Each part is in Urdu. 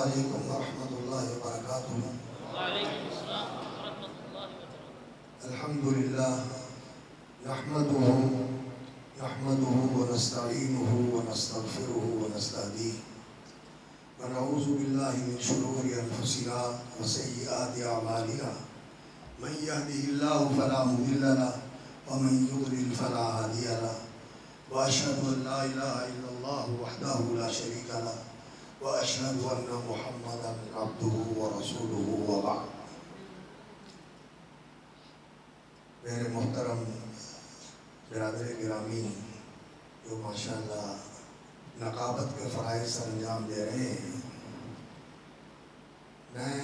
علیکم ورحمۃ اللہ وبرکاتہ۔ وعلیکم السلام ورحمۃ اللہ وبرکاتہ۔ الحمدللہ نحمده ونستعینه ونستغفره ونستهدیه ونعوذ باللہ من شرور انفسنا وسیئات اعمالنا من يهده اللہ فلا مضل له ومن يضلل فلا هادی له واشهد ان لا الہ الا اللہ وحدہ لا شریک له واشهد ان محمدا عبده ورسوله وبعد۔ میرے محترم برادر گرامی جو ماشاءاللہ نقابت کے فرائض سر انجام دے رہے ہیں، میں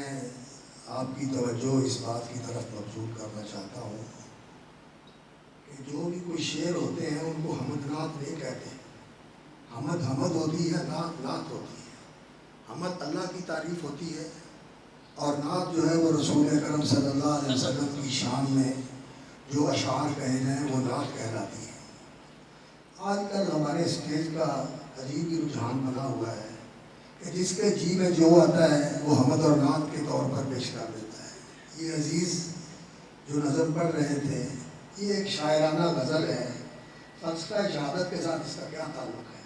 آپ کی توجہ اس بات کی طرف مبذول کرنا چاہتا ہوں کہ جو بھی کوئی شعر ہوتے ہیں ان کو حمد نعت نہیں کہتے۔ حمد ہوتی ہے، نعت ہوتی ہے۔ حمد اللہ کی تعریف ہوتی ہے اور نعت جو ہے وہ رسول اکرم صلی اللہ علیہ وسلم کی شان میں جو اشعار کہے ہیں وہ نعت کہلاتی ہے۔ آج کل ہمارے اسٹیج کا عجیب ہی رجحان بنا ہوا ہے کہ جس کے جی میں جو آتا ہے وہ حمد اور نعت کے طور پر پیش کر دیتا ہے۔ یہ عزیز جو نظم پڑھ رہے تھے یہ ایک شاعرانہ غزل ہے۔ فلسفہ شہادت کے ساتھ اس کا کیا تعلق ہے؟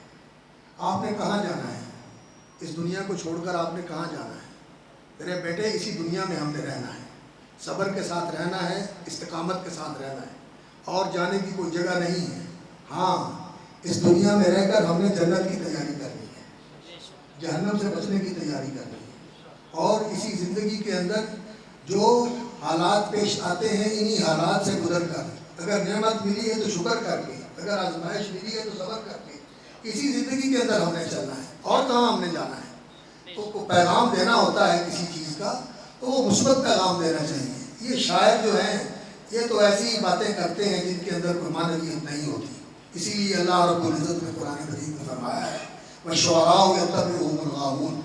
آپ نے کہاں جانا ہے؟ اس دنیا کو چھوڑ کر آپ نے کہاں جانا ہے؟ میرے بیٹے اسی دنیا میں ہم نے رہنا ہے، صبر کے ساتھ رہنا ہے، استقامت کے ساتھ رہنا ہے، اور جانے کی کوئی جگہ نہیں ہے۔ ہاں، اس دنیا میں رہ کر ہم نے جنت کی تیاری کرنی ہے، جہنم سے بچنے کی تیاری کرنی ہے، اور اسی زندگی کے اندر جو حالات پیش آتے ہیں انہی حالات سے گزر کر، اگر نعمت ملی ہے تو شکر کر کے، اگر آزمائش ملی ہے تو صبر کر کے اسی زندگی کے اندر ہم نے چلنا ہے، اور کہاں ہم نے جانا ہے۔ تو پیغام دینا ہوتا ہے کسی چیز کا تو وہ مثبت پیغام دینا چاہیے۔ یہ شاعر جو ہیں یہ تو ایسی باتیں کرتے ہیں جن کے اندر کوئی معنویت نہیں ہوتی۔ اسی لیے اللہ رب العزت نے قرآن مجید میں فرمایا ہے وَالشُّعَرَاءُ يَتَّبِعُهُمُ الْغَاوُونَ،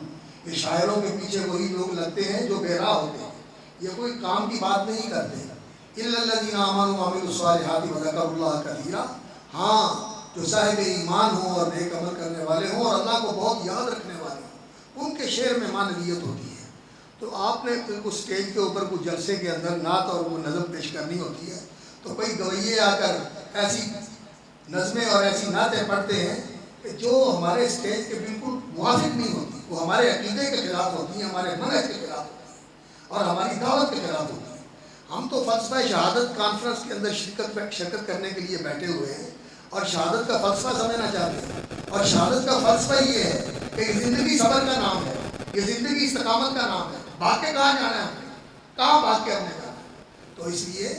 یہ شاعروں کے پیچھے وہی لوگ لگتے ہیں جو بے راہ ہوتے ہیں، یہ کوئی کام کی بات نہیں کرتے۔ إِلَّا الَّذِينَ آمَنُوا وَعَمِلُوا الصَّالِحَاتِ وَذَكَرُوا اللَّهَ كَثِيرًا، ہاں جو صاحب ایمان ہوں اور نیک عمل کرنے والے ہوں اور اللہ کو بہت یاد رکھنے والے ہوں، ان کے شعر میں معنویت ہوتی ہے۔ تو آپ نے اس اسٹیج کے اوپر کچھ جلسے کے اندر نعت اور وہ نظم پیش کرنی ہوتی ہے تو کوئی گویے آ کر ایسی نظمیں اور ایسی نعتیں پڑھتے ہیں کہ جو ہمارے اسٹیج کے بالکل موافق نہیں ہوتی، وہ ہمارے عقیدے کے خلاف ہوتی ہیں، ہمارے منہج کے خلاف ہوتی ہیں اور ہماری دعوت کے خلاف ہوتی ہیں۔ ہم تو فلسفہ شہادت کانفرنس کے اندر شرکت کرنے کے لیے بیٹھے ہوئے ہیں اور شہادت کا فلسفہ سمجھنا چاہتے ہیں، اور شہادت کا فلسفہ یہ ہے کہ یہ زندگی صبر کا نام ہے، یہ زندگی استقامت کا نام ہے۔ بھاگ کے کہاں جانا ہے ہم نے؟ کہاں بھاگ کے ہم نے جانا ہے؟ تو اس لیے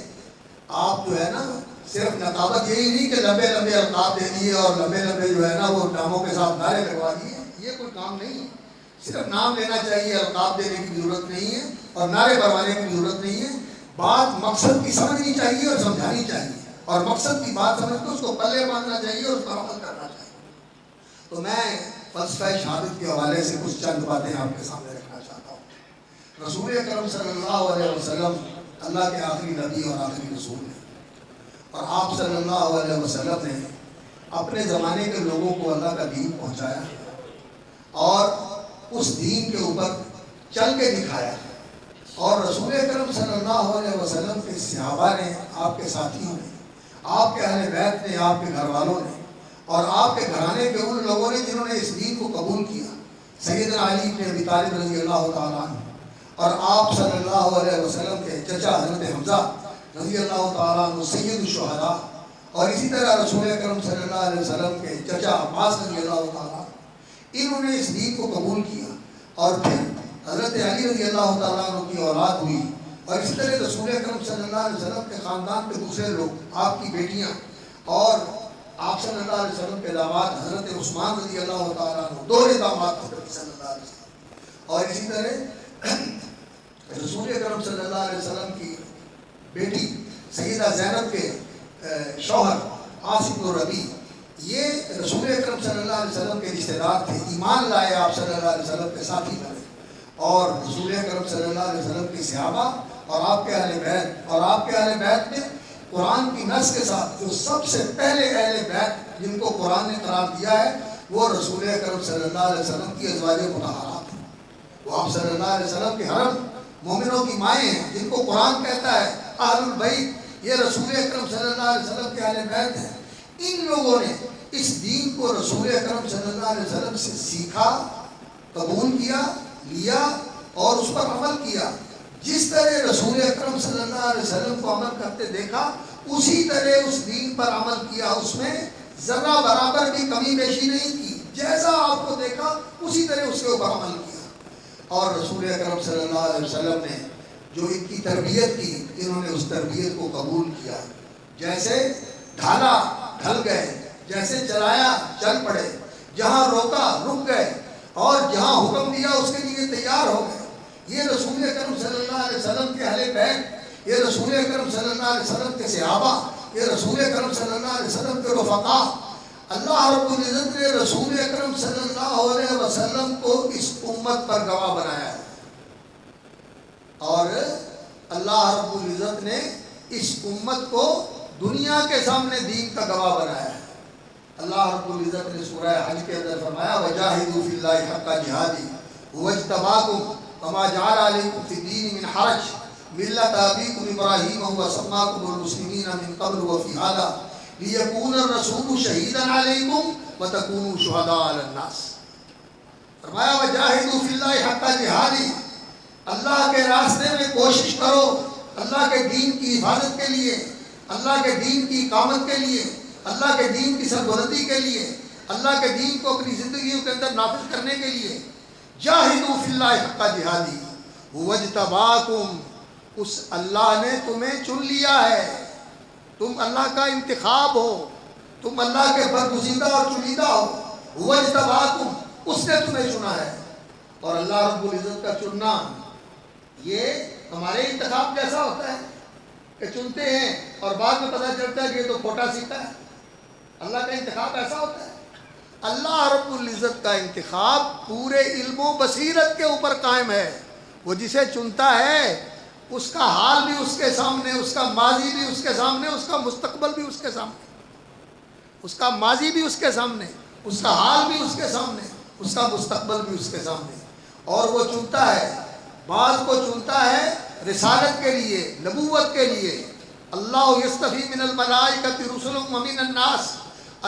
آپ جو ہے نا صرف نقابت یہی نہیں کہ لمبے لمبے القاب دے دیے اور لمبے لمبے جو ہے نا وہ ناموں کے ساتھ نعرے لگوا دیے، یہ کوئی کام نہیں ہے۔ صرف نام لینا چاہیے، القاب دینے کی ضرورت نہیں ہے اور نعرے بھروانے کی ضرورت نہیں ہے۔ بات مقصد کی سمجھنی چاہیے اور سمجھانی چاہیے، اور مقصد کی بات سمجھ کے اس کو پلے باندھنا چاہیے اور اس پر عمل کرنا چاہیے۔ تو میں فلسفہ شہادت کے حوالے سے کچھ چند باتیں آپ کے سامنے رکھنا چاہتا ہوں۔ رسول اکرم صلی اللہ علیہ وسلم اللہ کے آخری نبی اور آخری رسول ہیں، اور آپ صلی اللہ علیہ وسلم نے اپنے زمانے کے لوگوں کو اللہ کا دین پہنچایا اور اس دین کے اوپر چل کے دکھایا، اور رسول اکرم صلی اللہ علیہ وسلم کے صحابہ نے، آپ کے ساتھیوں نے، آپ کے اہل بیت نے، آپ کے گھر والوں نے اور آپ کے گھرانے کے ان لوگوں نے جنہوں نے اس دین کو قبول کیا، سیدنا علی بن ابی طالب رضی اللہ تعالیٰ عنہ اور آپ صلی اللہ علیہ وسلم کے چچا حضرت حمزہ رضی اللہ تعالیٰ عنہ سید الشہداء، اور اسی طرح رسول اکرم صلی اللہ علیہ وسلم کے چچا عباس رضی اللہ تعالیٰ عنہ، انہوں نے اس دین کو قبول کیا، اور پھر حضرت علی رضی اللہ تعالیٰ عنہ کی اولاد ہوئی، اور اسی طرح رسول اکرم صلی اللہ علیہ وسلم کے خاندان کے دوسرے لوگ، آپ کی بیٹیاں اور آپ صلی اللہ علیہ وسلم کے داماد حضرت عثمان رضی اللہ تعالیٰ عنہ، دوہرے داماد حضرت صلی اللہ علیہ وسلم، اور اسی طرح رسول اکرم صلی اللہ علیہ وسلم کی بیٹی سیدہ زینب کے شوہر عاصم بن ربیع، یہ رسول اکرم صلی اللہ علیہ وسلم کے رشتہ دار تھے، ایمان لائے آپ صلی اللہ علیہ وسلم کے ساتھی بنے، اور رسول اکرم صلی اللہ علیہ وسلم کے صحابہ اور آپ کے اہل بیت، اور آپ کے اہل بیت میں قرآن کی نص کے ساتھ جو سب سے پہلے اہل بیت جن کو قرآن نے قرار دیا ہے وہ رسول اکرم صلی اللہ علیہ وسلم کی ازواج مطہرات ہیں، وہ آپ صلی اللہ علیہ وسلم کے حرم مومنوں کی مائیں ہیں، جن کو قرآن کہتا ہے اہل البیت، یہ رسول اکرم صلی اللہ علیہ وسلم کے اہل بیت ہیں۔ ان لوگوں نے اس دین کو رسول اکرم صلی اللہ علیہ وسلم سے سیکھا، قبول کیا، لیا اور اس پر عمل کیا۔ جس طرح رسول اکرم صلی اللہ علیہ وسلم کو عمل کرتے دیکھا، اسی طرح اس دین پر عمل کیا، اس میں ذرہ برابر بھی کمی بیشی نہیں کی، جیسا آپ کو دیکھا اسی طرح اس کے اوپر عمل کیا۔ اور رسول اکرم صلی اللہ علیہ وسلم نے جو ان کی تربیت کی، انہوں نے اس تربیت کو قبول کیا۔ جیسے ڈھالا ڈھل گئے، جیسے چلایا چل پڑے، جہاں روکا رک گئے، اور جہاں حکم دیا اس کے لیے تیار ہو گئے۔ یہ رسول اکرم صلی اللہ علیہ وسلم کے اہل بیت، یہ رسول اکرم صلی اللہ علیہ وسلم کے صحابہ، یہ رسول اکرم صلی اللہ علیہ وسلم کے رفقا، اللہ رب العزت نے رسول اکرم صلی اللہ علیہ وسلم کو اس امت پر گواہ بنایا ہے، اور اللہ رب العزت نے اس امت کو دنیا کے سامنے دین کا گواہ بنایا ہے۔ اللہ رب العزت نے سورہ حج کے اندر فرمایا وَجَاهِدُوا فِي اللَّهِ حَقَّ جِهَادِهِ هُوَ اجْتَبَاكُمْ وَمَا جَعَلَ عَلَيْكُمْ فِي الدِّينِ مِنْ حَرَجٍ مِلَّةَ أَبِيكُمْ إِبْرَاهِيمَ وَسَمَّاكُمُ الْمُسْلِمِينَ مِنْ قَبْلُ وَفِي هَذَا لِيَكُونَ الرَّسُولُ شَهِيدًا عَلَيْكُمْ وَتَكُونُوا شُهَدَاءَ عَلَى النَّاسِ۔ فرمایا وَجَاهِدُوا فِي اللَّهِ حَقَّ جِهَادِهِ، اللہ کے راستے میں کوشش کرو، اللہ کے دین کی حفاظت کے لیے، اللہ کے دین کی اقامت کے لیے، اللہ کے دین کی سربلندی کے لیے، اللہ کے دین کو اپنی زندگیوں کے اندر نافذ کرنے کے لیے۔ جاہدوا فی اللہ حق جہادی هو اجتباکم، اس اللہ نے تمہیں چن لیا ہے، تم اللہ کا انتخاب ہو، تم اللہ کے برگزیدہ اور چنیدہ ہو۔ هو اجتباکم، اس نے تمہیں چنا ہے۔ اور اللہ رب العزت کا چننا یہ ہمارے انتخاب جیسا ہوتا ہے کہ چنتے ہیں اور بعد میں پتہ چلتا ہے کہ یہ تو کھوٹا سیکھا ہے۔ اللہ کا انتخاب ایسا ہوتا ہے۔ اللہ رب العزت کا انتخاب پورے علم و بصیرت کے اوپر قائم ہے۔ وہ جسے چنتا ہے اس کا حال بھی اس کے سامنے، اس کا ماضی بھی اس کے سامنے، اس کا مستقبل بھی اس کے سامنے، اس کا ماضی بھی اس کے سامنے، اس کا حال بھی اس کے سامنے، اس کا مستقبل بھی اس کے سامنے۔ اور وہ چنتا ہے، بعض کو چنتا ہے رسالت کے لیے، نبوت کے لیے۔ اللہ یصطفی من الملائکۃ رسلا ومن الناس،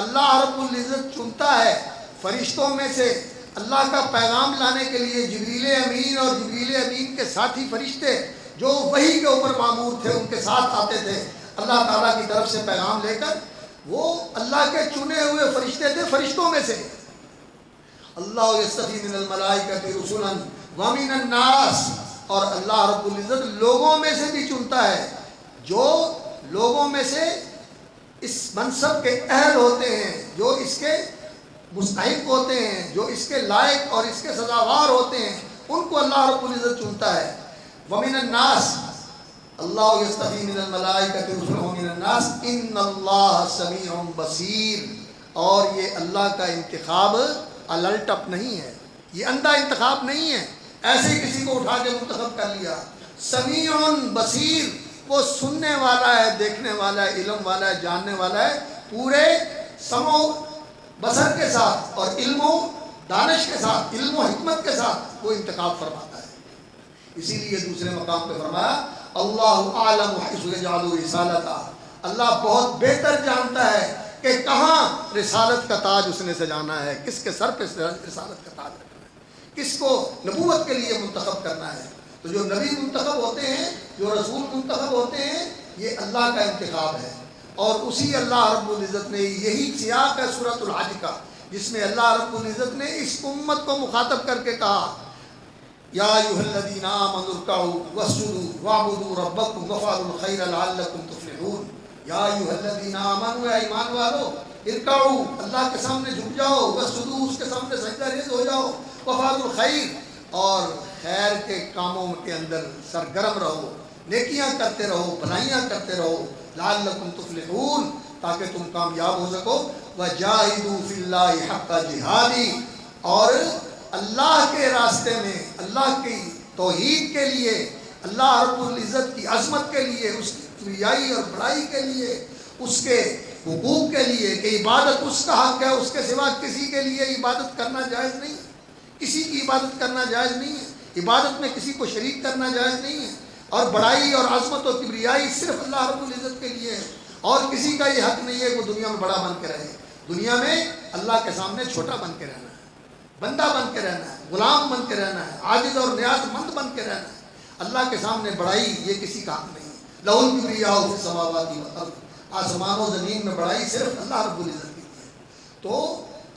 اللہ رب العزت چنتا ہے فرشتوں میں سے اللہ کا پیغام لانے کے لیے جبریل امین اور جبریل امین کے ساتھی فرشتے جو وحی کے اوپر مامور تھے، ان کے ساتھ آتے تھے اللہ تعالیٰ کی طرف سے پیغام لے کر۔ وہ اللہ کے چنے ہوئے فرشتے تھے، فرشتوں میں سے۔ اللہ یصطفی من الملائکۃ رسلا ومن الناس، اور اللہ رب العزت لوگوں میں سے بھی چنتا ہے، جو لوگوں میں سے اس منصب کے اہل ہوتے ہیں، جو اس کے مستحق ہوتے ہیں، جو اس کے لائق اور اس کے سزاوار ہوتے ہیں، ان کو اللہ رب العزت چنتا ہے۔ ومن الناس، اللہ یصطفی من الملائکۃ رسلا ومن الناس ان اللہ سمیع بصیر، اور یہ اللہ کا انتخاب الٹ اپ نہیں ہے، یہ اندھا انتخاب نہیں ہے، ایسے کسی کو اٹھا کے منتخب کر لیا۔ سمیع بصیر، وہ سننے والا ہے، دیکھنے والا ہے، علم والا ہے، جاننے والا ہے، پورے سمع و بصر کے ساتھ اور علم و دانش کے ساتھ، علم و حکمت کے ساتھ وہ انتخاب فرماتا ہے۔ اسی لیے دوسرے مقام پہ فرمایا اللہ اعلم حیث یجعل رسالتہ، اللہ بہت بہتر جانتا ہے کہ کہاں رسالت کا تاج اس نے سجانا ہے، کس کے سر پہ رسالت کا تاج رکھنا ہے، کس کو نبوت کے لیے منتخب کرنا ہے۔ تو جو نبی منتخب ہوتے ہیں، جو رسول منتخب ہوتے ہیں، یہ اللہ کا انتخاب ہے۔ اور اسی اللہ رب العزت نے، یہی سیاق ہے سورۃ الحج کا، جس میں اللہ رب العزت نے اس امت کو مخاطب کر کے کہا یا ایھا الذین آمنوا ارکعوا واسجدوا واعبدوا ربکم وافعلوا الخیر لعلکم تفلحون۔ یا ایھا الذین آمنوا، اے ایمان والو، ارکعوا، اللہ کے سامنے جھک جاؤ، واسجدوا، اس کے سامنے سجدہ ریز ہو جاؤ، وافعلوا الخیر، اور خیر کے کاموں کے اندر سرگرم رہو، نیکیاں کرتے رہو، بھلائیاں کرتے رہو، لعلکم تفلحون، تاکہ تم کامیاب ہو سکو۔ وجاہدوا فی اللہ حق جہادی، اور اللہ کے راستے میں، اللہ کی توحید کے لیے، اللہ رب العزت کی عظمت کے لیے، اس کی کبریائی اور بڑائی کے لیے، اس کے حقوق کے لیے کہ عبادت اس کا حق ہے، اس کے سوا کسی کے لیے عبادت کرنا جائز نہیں، کسی کی عبادت کرنا جائز نہیں ہے۔ عبادت میں کسی کو شریک کرنا جائز نہیں ہے، اور بڑائی اور عظمت و کبریائی صرف اللہ رب العزت کے لیے ہے، اور کسی کا یہ حق نہیں ہے کہ وہ دنیا میں بڑا بن کے رہے۔ دنیا میں اللہ کے سامنے چھوٹا بن کے رہنا ہے، بندہ بن کے رہنا ہے، غلام بن کے رہنا ہے، عاجز اور نیاز مند بن کے رہنا ہے۔ اللہ کے سامنے بڑائی یہ کسی کا حق نہیں ہے۔ لَهُ الْكِبْرِيَاءُ فِي السَّمَاوَاتِ وَالْأَرْضِ، آسمان و زمین میں بڑائی صرف اللہ رب العزت کی ہے۔ تو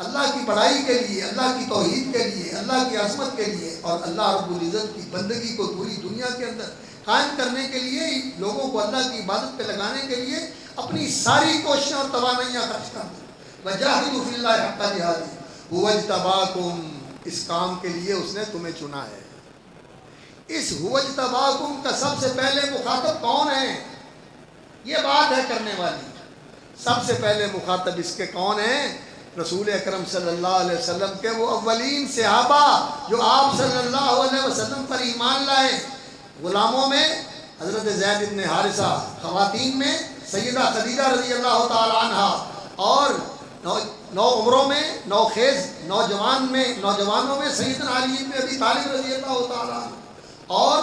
اللہ کی بڑائی کے لیے، اللہ کی توحید کے لیے، اللہ کی عظمت کے لیے، اور اللہ رب العزت کی بندگی کو پوری دنیا کے اندر قائم کرنے کے لیے، لوگوں کو اللہ کی عبادت پہ لگانے کے لیے اپنی ساری کوششیں اور توانائیاں خرچ کر دیں۔ وَجَاهِدُوا فِي اللَّهِ حَقَّ جِهَادِهِ هُوَ اجْتَبَاكُمْ، اس کام کے لیے اس نے تمہیں چنا ہے۔ اس هُوَ اجْتَبَاكُمْ کا سب سے پہلے مخاطب کون ہے؟ یہ بات ہے کرنے والی۔ سب سے پہلے مخاطب اس کے کون ہیں؟ رسول اکرم صلی اللہ علیہ وسلم کے وہ اولین صحابہ جو آپ صلی اللہ علیہ وسلم پر ایمان لائے۔ غلاموں میں حضرت زید بن حارثہ، خواتین میں سیدہ خدیجہ رضی اللہ تعالی عنہ، اور نو عمروں میں نوخیز نوجوانوں میں سیدنا علی بن ابی طالب رضی اللہ تعالی عنہ، اور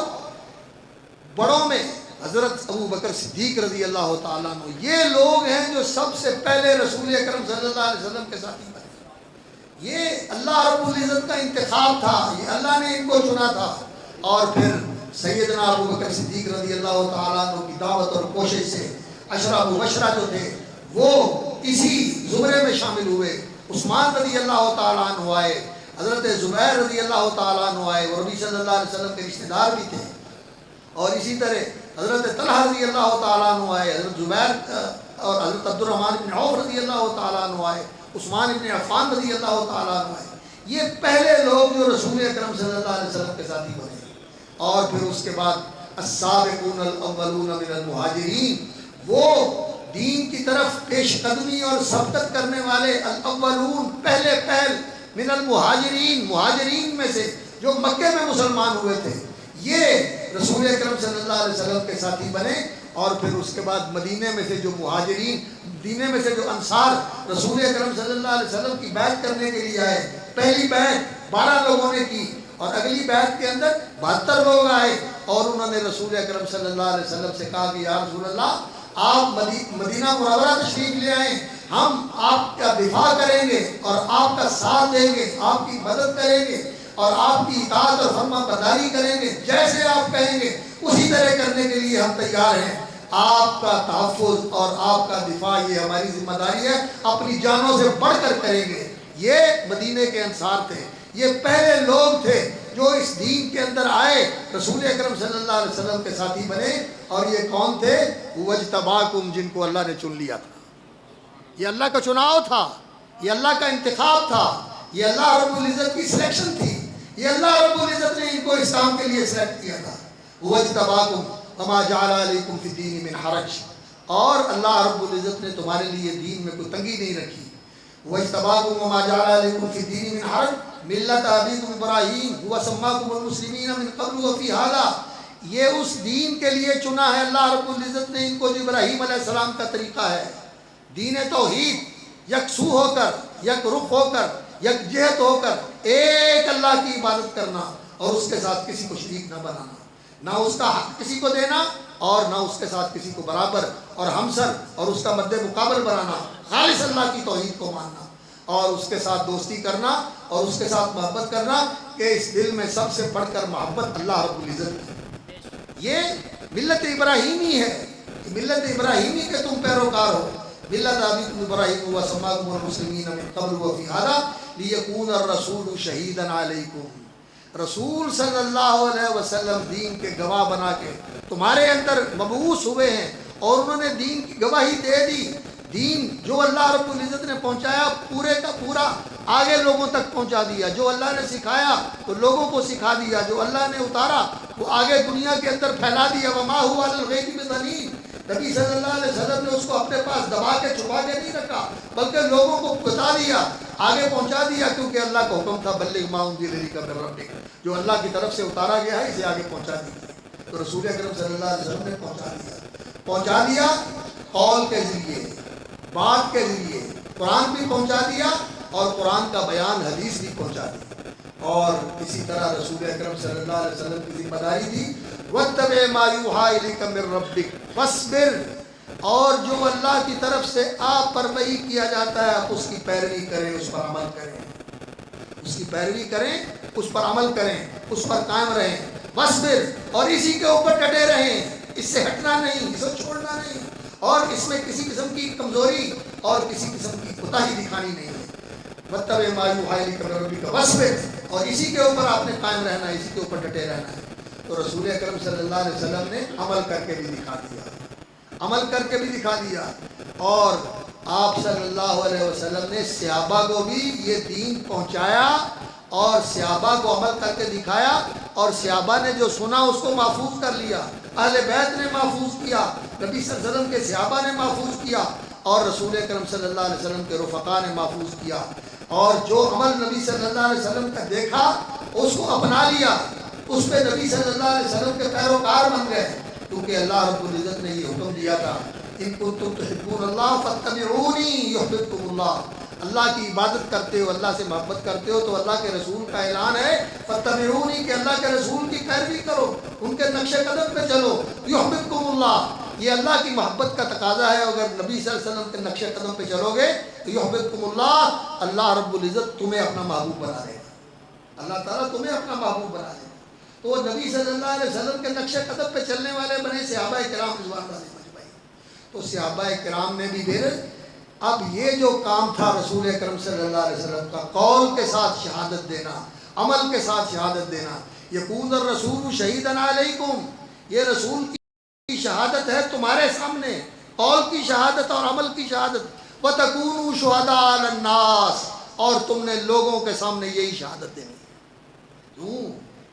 بڑوں میں حضرت ابو بکر صدیق رضی اللہ تعالیٰ عنہ۔ یہ لوگ ہیں جو سب سے پہلے رسول اکرم صلی اللہ علیہ وسلم کے ساتھی بنے۔ یہ اللہ رب العزت کا انتخاب تھا، یہ اللہ نے ان کو چنا تھا۔ اور پھر سیدنا ابو بکر صدیق رضی اللہ تعالیٰ عنہ کی دعوت اور کوشش سے عشرہ مبشرہ جو تھے وہ اسی زمرے میں شامل ہوئے۔ عثمان رضی اللہ تعالیٰ عنہ آئے، حضرت زبیر رضی اللہ تعالیٰ عنہ آئے، وہ نبی صلی اللہ علیہ وسلم کے رشتہ دار بھی تھے۔ اور اسی طرح حضرت طلحہ رضی اللہ تعالیٰ عنہ آئے، حضرت زبیر اور حضرت عبد الرحمن بن عوف رضی اللہ تعالیٰ عنہ آئے، عثمان بن عفان رضی اللہ تعالیٰ عنہ آئے۔ یہ پہلے لوگ جو رسول اکرم صلی اللہ علیہ وسلم کے ساتھی بنے۔ اور پھر اس کے بعد السابقون الاولون من المہاجرین، وہ دین کی طرف پیش قدمی اور سبقت کرنے والے، الاولون پہلے پہل، من المہاجرین مہاجرین میں سے جو مکے میں مسلمان ہوئے تھے، یہ رسول اکرم صلی اللہ علیہ وسلم کے ساتھی بنے۔ اور پھر اس کے بعد مدینے میں سے جو مہاجرین، مدینے میں سے جو انصار رسول اکرم صلی اللہ علیہ وسلم کی بیعت کرنے کے لیے آئے۔ پہلی بیعت 12 لوگوں نے کی، اور اگلی بیعت کے اندر 72 لوگ آئے، اور انہوں نے رسول اکرم صلی اللہ علیہ وسلم سے کہا کہ یا رسول اللہ، آپ مدینہ منورہ تشریف لے آئیں، ہم آپ کا دفاع کریں گے اور آپ کا ساتھ دیں گے، آپ کی مدد کریں گے، اور آپ کی اطاعت اور فرما برداری کریں گے، جیسے آپ کہیں گے اسی طرح کرنے کے لیے ہم تیار ہیں۔ آپ کا تحفظ اور آپ کا دفاع یہ ہماری ذمہ داری ہے، اپنی جانوں سے بڑھ کر کریں گے۔ یہ مدینے کے انصار تھے، یہ پہلے لوگ تھے جو اس دین کے اندر آئے، رسول اکرم صلی اللہ علیہ وسلم کے ساتھی بنے۔ اور یہ کون تھے؟ وَاجْتَبَاكُمْ، جن کو اللہ نے چن لیا تھا۔ یہ اللہ کا چناؤ تھا، یہ اللہ کا انتخاب تھا، یہ اللہ رب العزت کی سلیکشن تھی، یہ اللہ رب العزت نے ان کو اسلام کے لیے سلیکٹ کیا تھا۔ وَاجْتَبَاكُمْ وَمَا جَعَلَ عَلَيْكُمْ فِي الدِّينِ مِنْ حَرَجٍ، اور اللہ رب العزت نے تمہارے لیے دین میں کوئی تنگی نہیں رکھی۔ وَاجْتَبَاكُمْ وَمَا جَعَلَ عَلَيْكُمْ فِي الدِّينِ مِنْ حَرَجٍ مِلَّةَ أَبِيكُمْ إِبْرَاهِيمَ هُوَ سَمَّاكُمُ الْمُسْلِمِينَ مِنْ قَبْلُ وَفِي هَذَا، یہ اس دین کے لیے چنا ہے اللہ رب العزت نے ان کو جو ابراہیم علیہ السلام کا طریقہ ہے، دین توحید، یکسو ہو کر، یک رخ ہو کر، یک جہت ہو کر ایک اللہ کی عبادت کرنا، اور اس کے ساتھ کسی کو شریک نہ بنانا، نہ اس کا حق کسی کو دینا اور نہ اس کے ساتھ کسی کو برابر اور ہمسر اور اس کا مد مقابل بنانا، خالص اللہ کی توحید کو ماننا، اور اس کے ساتھ دوستی کرنا اور اس کے ساتھ محبت کرنا کہ اس دل میں سب سے بڑھ کر محبت اللہ رب العزت ہے۔ یہ ملت ابراہیمی ہے، ملت ابراہیمی کے تم پیروکار ہو۔ ملت ابیکم ابراہیم وسماکم المسلمین من قبل وفی ھذا لیکون الرسول شہیدا علیکم، رسول صلی اللہ علیہ وسلم دین کے گواہ بنا کے تمہارے اندر مبعوث ہوئے ہیں، اور انہوں نے دین کی گواہی دے دی۔ دین جو اللہ رب العزت نے پہنچایا پورے کا پورا آگے لوگوں تک پہنچا دیا، جو اللہ نے سکھایا تو لوگوں کو سکھا دیا، جو اللہ نے اتارا وہ آگے دنیا کے اندر پھیلا دیا۔ وما هو علی الغیب بضنین، نبی صلی اللہ علیہ وسلم نے اس کو اپنے پاس دبا کے چھپا کے نہیں رکھا، بلکہ لوگوں کو بتا دیا، آگے پہنچا دیا، کیونکہ اللہ کا حکم تھا بلغ ما انزل الیک من ربک، جو اللہ کی طرف سے اتارا گیا ہے اسے آگے پہنچا دیا۔ تو رسول اکرم صلی اللہ علیہ وسلم نے پہنچا دیا قول کے ذریعے، بات کے ذریعے، قرآن بھی پہنچا دیا اور قرآن کا بیان حدیث بھی پہنچا دی۔ اور اسی طرح رسول اکرم صلی اللہ علیہ وسلم کی ذمہ داری تھی وَاتَّبِعْ مَا يُوحَىٰ إِلَيْكَ مِن رَبِّكَ وَاصْبِرْ، اور جو اللہ کی طرف سے آپ پر وحی کیا جاتا ہے آپ اس کی پیروی کریں، اس پر عمل کریں، اس کی پیروی کریں، اس پر عمل کریں، اس پر قائم رہیں، وَاصْبِرْ، اور اسی کے اوپر ڈٹے رہیں، اس سے ہٹنا نہیں، اسے چھوڑنا نہیں، اور اس میں کسی قسم کی کمزوری اور کسی قسم کی کوتاہی دکھانی نہیں ہے۔ وَاتَّبِعْ مَا يُوحَىٰ إِلَيْكَ مِن رَبِّكَ وَاصْبِرْ، اور اسی کے اوپر آپ نے قائم رہنا ہے، اسی کے اوپر ڈٹے رہنا ہے۔ تو رسول اکرم صلی اللہ علیہ وسلم نے عمل کر کے بھی دکھا دیا، عمل کر کے بھی دکھا دیا، اور آپ صلی اللہ علیہ وسلم نے صحابہ کو بھی یہ دین پہنچایا اور صحابہ کو عمل کر کے دکھایا، اور صحابہ نے جو سنا اس کو محفوظ کر لیا، اہل بیت نے محفوظ کیا، نبی صلی اللہ علیہ وسلم کے صحابہ نے محفوظ کیا، اور رسول اکرم صلی اللہ علیہ وسلم کے رفقا نے محفوظ کیا، اور جو عمل نبی صلی اللہ علیہ وسلم کا دیکھا اس کو اپنا لیا، اس پہ نبی صلی اللہ علیہ وسلم کے پیروکار بن گئے، کیونکہ اللہ رب العزت نے یہ حکم دیا تھا ان کنتم تحبون اللہ فاتبعونی یحببکم اللہ، اللہ کی عبادت کرتے ہو، اللہ سے محبت کرتے ہو تو اللہ کے رسول کا اعلان ہے فاتبعونی، کہ اللہ کے رسول کی پیروی کرو، ان کے نقش قدم پہ چلو، یحببکم اللہ، یہ اللہ کی محبت کا تقاضا ہے، اگر نبی صلی اللہ علیہ وسلم کے نقش قدم پہ چلو گے تو یحببکم اللہ، اللہ رب العزت تمہیں اپنا محبوب بنا دے گا، اللہ تعالیٰ تمہیں اپنا محبوب بنا دے گا۔ تو وہ نبی صلی اللہ علیہ وسلم کے نقش قدم پہ چلنے والے بنے صحابہ کرام رضوان اللہ علیہم اجمعین۔ تو صحابہ کرام نے بھی پھر اب یہ جو کام تھا رسول اکرم صلی اللہ علیہ وسلم کا، قول کے ساتھ شہادت دینا، عمل کے ساتھ شہادت دینا، یکون الرسول شہیداً علیکم، یہ رسول کی شہادت ہے تمہارے سامنے، قول کی شہادت اور عمل کی شہادت، وَتَكُونُوا شُهَدَاءَ عَلَى النَّاسِ، اور تم نے لوگوں کے سامنے یہی شہادت دینی ہے۔ کیوں؟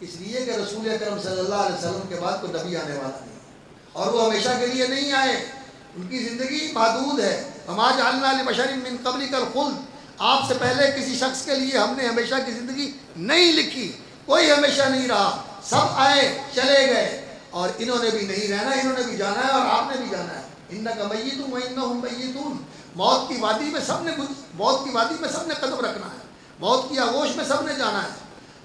اس لیے کہ رسول اکرم صلی اللہ علیہ وسلم کے بعد کوئی نبی آنے والا نہیں، اور وہ ہمیشہ کے لیے نہیں آئے، ان کی زندگی محدود ہے۔ وَمَا جَعَلْنَا لِبَشَرٍ مِّن قَبْلِكَ الْخُلْدَ، آپ سے پہلے کسی شخص کے لیے ہم نے ہمیشہ کی زندگی نہیں لکھی، کوئی ہمیشہ نہیں رہا، سب آئے چلے گئے، اور انہوں نے بھی نہیں رہنا، انہوں نے بھی جانا ہے اور آپ نے بھی جانا ہے۔ إِنَّكَ مَيِّتٌ وَإِنَّهُم مَيِّتُونَ، موت کی وادی میں سب نے قدم رکھنا ہے، موت کی آغوش میں سب نے جانا ہے۔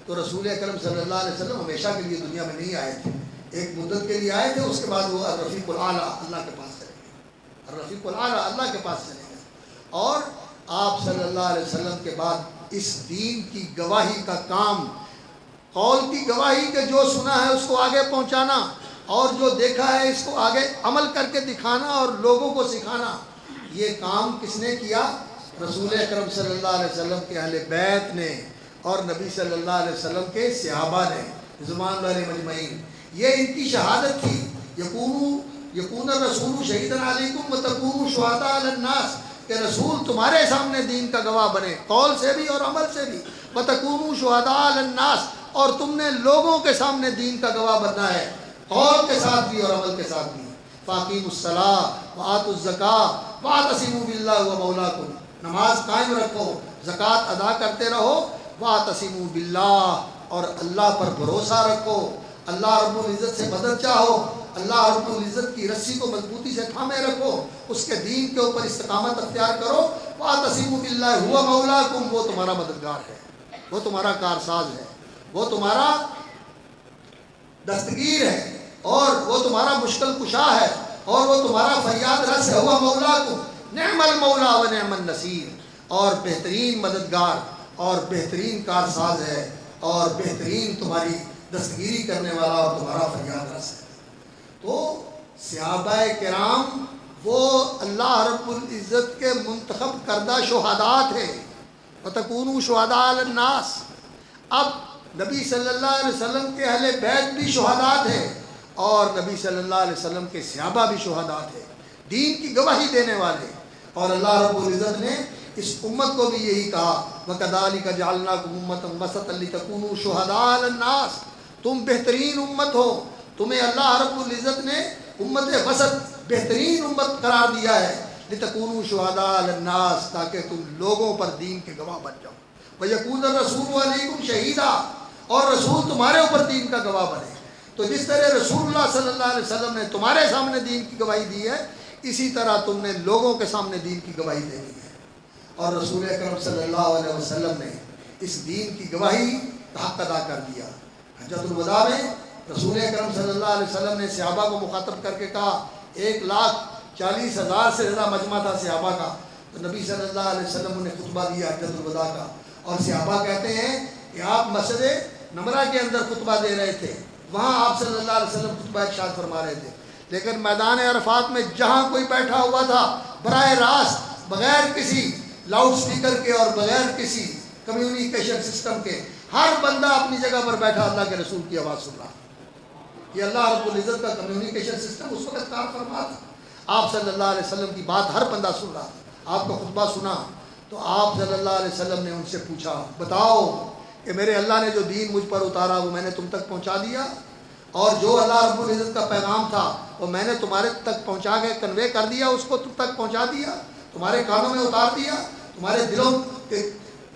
تو رسول اکرم صلی اللہ علیہ وسلم ہمیشہ کے لیے دنیا میں نہیں آئے تھے، ایک مدت کے لیے آئے تھے، اس کے بعد وہ الرفیق الاعلیٰ اللہ کے پاس چلے گئے، الرفیق الاعلیٰ اللہ کے پاس چلے گئے، اور آپ صلی اللہ علیہ وسلم کے بعد اس دین کی گواہی کا کام، قول کی گواہی کہ جو سنا ہے اس کو آگے پہنچانا، اور جو دیکھا ہے اس کو آگے عمل کر کے دکھانا اور لوگوں کو سکھانا، یہ کام کس نے کیا؟ رسول اکرم صلی اللہ علیہ وسلم کے اہل بیت نے اور نبی صلی اللہ علیہ وسلم کے صحابہ نے رضوان اللہ علیہم اجمعین، یہ ان کی شہادت تھی۔ یکون الرسول شہیداً علیکم وتکونوا شہداء علی الناس، کہ رسول تمہارے سامنے دین کا گواہ بنے، قول سے بھی اور عمل سے بھی، وتکونوا شہداء علی الناس، اور تم نے لوگوں کے سامنے دین کا گواہ بننا ہے، قول کے ساتھ بھی اور عمل کے ساتھ بھی۔ فاقیموا الصلاۃ وآتوا الزکاۃ واعتصموا باللہ هو مولاکم، نماز قائم رکھو، زکوٰۃ ادا کرتے رہو، واعتصموا باللہ، اور اللہ پر بھروسہ رکھو، اللہ رب العزت سے مدد چاہو، اللہ رب العزت کی رسی کو مضبوطی سے تھامے رکھو، اس کے دین کے اوپر استقامت اختیار کرو، واعتصموا باللہ هو مولاکم، وہ تمہارا مددگار ہے، وہ تمہارا کارساز ہے، وہ تمہارا دستگیر ہے، اور وہ تمہارا مشکل کشا ہے، اور وہ تمہارا فریاد رس ہے، هو مولاکم نعم المولا و نعم النصیر، اور بہترین مددگار اور بہترین کارساز ہے، اور بہترین تمہاری دستگیری کرنے والا اور تمہارا فریاد رس ہے۔ تو صحابہ کرام وہ اللہ رب العزت کے منتخب کردہ شہداء تھے، وَتَكُونُوا شُهَدَاءَ عَلَى النَّاسِ۔ اب نبی صلی اللہ علیہ وسلم کے اہل بیت بھی شہداء تھے، اور نبی صلی اللہ علیہ وسلم کے صحابہ بھی شہداء تھے، دین کی گواہی دینے والے، اور اللہ رب العزت نے اس امت کو بھی یہی کہا وَكَذَلِكَ جَعَلْنَاكُمْ أُمَّةً وَسَطًا لِتَكُونُوا شُهَدَاءَ عَلَى النَّاسِ، تم بہترین امت ہو، تمہیں اللہ رب العزت نے امت وسط بہترین امت قرار دیا ہے، لِتَكُونُوا شُهَدَاءَ عَلَى النَّاسِ، تاکہ تم لوگوں پر دین کے گواہ بن جاؤ، وَيَكُونَ الرَّسُولُ عَلَيْكُمْ شَهِيدًا، اور رسول تمہارے اوپر دین کا گواہ بنے۔ تو جس طرح رسول اللہ صلی اللہ علیہ وسلم نے تمہارے سامنے دین کی گواہی دی ہے، اسی طرح تم نے لوگوں کے سامنے دین کی گواہی دینی ہے، اور رسول اکرم صلی اللہ علیہ وسلم نے اس دین کی گواہی کا حق ادا کر دیا۔ حجۃ الوداع میں رسول اکرم صلی اللہ علیہ وسلم نے صحابہ کو مخاطب کر کے کہا، 1,40,000 سے زیادہ مجمع تھا صحابہ کا، تو نبی صلی اللہ علیہ وسلم نے خطبہ دیا حجۃ الوداع کا، اور صحابہ کہتے ہیں کہ آپ مسجد نمرہ کے اندر خطبہ دے رہے تھے، وہاں آپ صلی اللہ علیہ وسلم خطبہ ارشاد فرما رہے تھے، لیکن میدان عرفات میں جہاں کوئی بیٹھا ہوا تھا، براہ راست بغیر کسی لاؤڈ سپیکر کے اور بغیر کسی کمیونیکیشن سسٹم کے ہر بندہ اپنی جگہ پر بیٹھا اللہ کے رسول کی آواز سن رہا۔ یہ اللہ رب العزت کا کمیونیکیشن سسٹم اس وقت کار فرما تھا۔ آپ صلی اللہ علیہ وسلم کی بات ہر بندہ سن رہا تھا۔ آپ کا خطبہ سنا تو آپ صلی اللہ علیہ وسلم نے ان سے پوچھا، بتاؤ کہ میرے اللہ نے جو دین مجھ پر اتارا وہ میں نے تم تک پہنچا دیا، اور جو اللہ رب العزت کا پیغام تھا وہ میں نے تمہارے تک پہنچا کے کنوے کر دیا، اس کو تم تک پہنچا دیا، تمہارے کانوں میں اتار دیا، تمہارے دلوں کے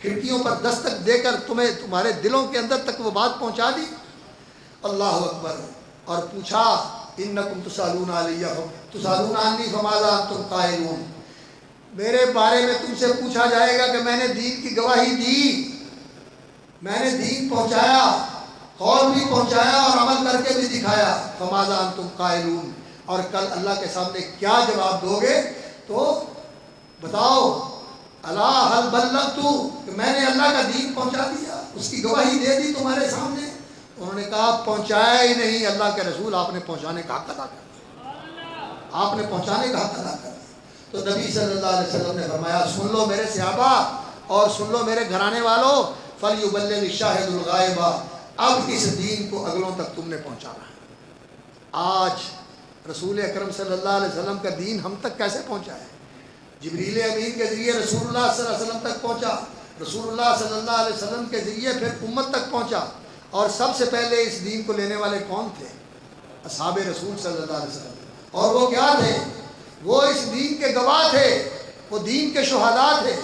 کھڑکیوں پر دستک دے کر تمہیں تمہارے دلوں کے اندر تک وہ بات پہنچا دی۔ اللہ اکبر۔ اور پوچھا، انکم تسالون تسالون عنی فماذا انتم قائلون، میرے بارے میں تم سے پوچھا جائے گا کہ میں نے دین کی گواہی دی، میں نے دین پہنچایا، قول بھی پہنچایا اور عمل کر کے بھی دکھایا، فماذا انتم قائلون، اور کل اللہ کے سامنے کیا جواب دو گے؟ تو بتاؤ، الا هل بلغت، کہ میں نے اللہ کا دین پہنچا دیا، اس کی گواہی دے دی تمہارے سامنے؟ انہوں نے کہا پہنچایا ہی نہیں اللہ کے رسول، آپ نے پہنچانے کا حق ادا کر دیا، آپ نے پہنچانے کا حق ادا کر دیا۔ تو نبی صلی اللہ علیہ وسلم نے فرمایا، سن لو میرے صحابہ اور سن لو میرے گھرانے والوں، فَلْيُبَلِّغِ الشَّاهِدُ الْغَائِبَ، اب اس دین کو اگلوں تک تم نے پہنچانا ہے۔ آج رسول اکرم صلی اللہ علیہ وسلم کا دین ہم تک کیسے پہنچا ہے؟ جبریل امین کے ذریعے رسول اللہ صلی اللہ علیہ وسلم تک پہنچا، رسول اللہ صلی اللہ علیہ وسلم کے ذریعے پھر امت تک پہنچا، اور سب سے پہلے اس دین کو لینے والے کون تھے؟ اصحاب رسول صلی اللہ علیہ وسلم۔ اور وہ کیا تھے؟ وہ اس دین کے گواہ تھے، وہ دین کے شہداء تھے،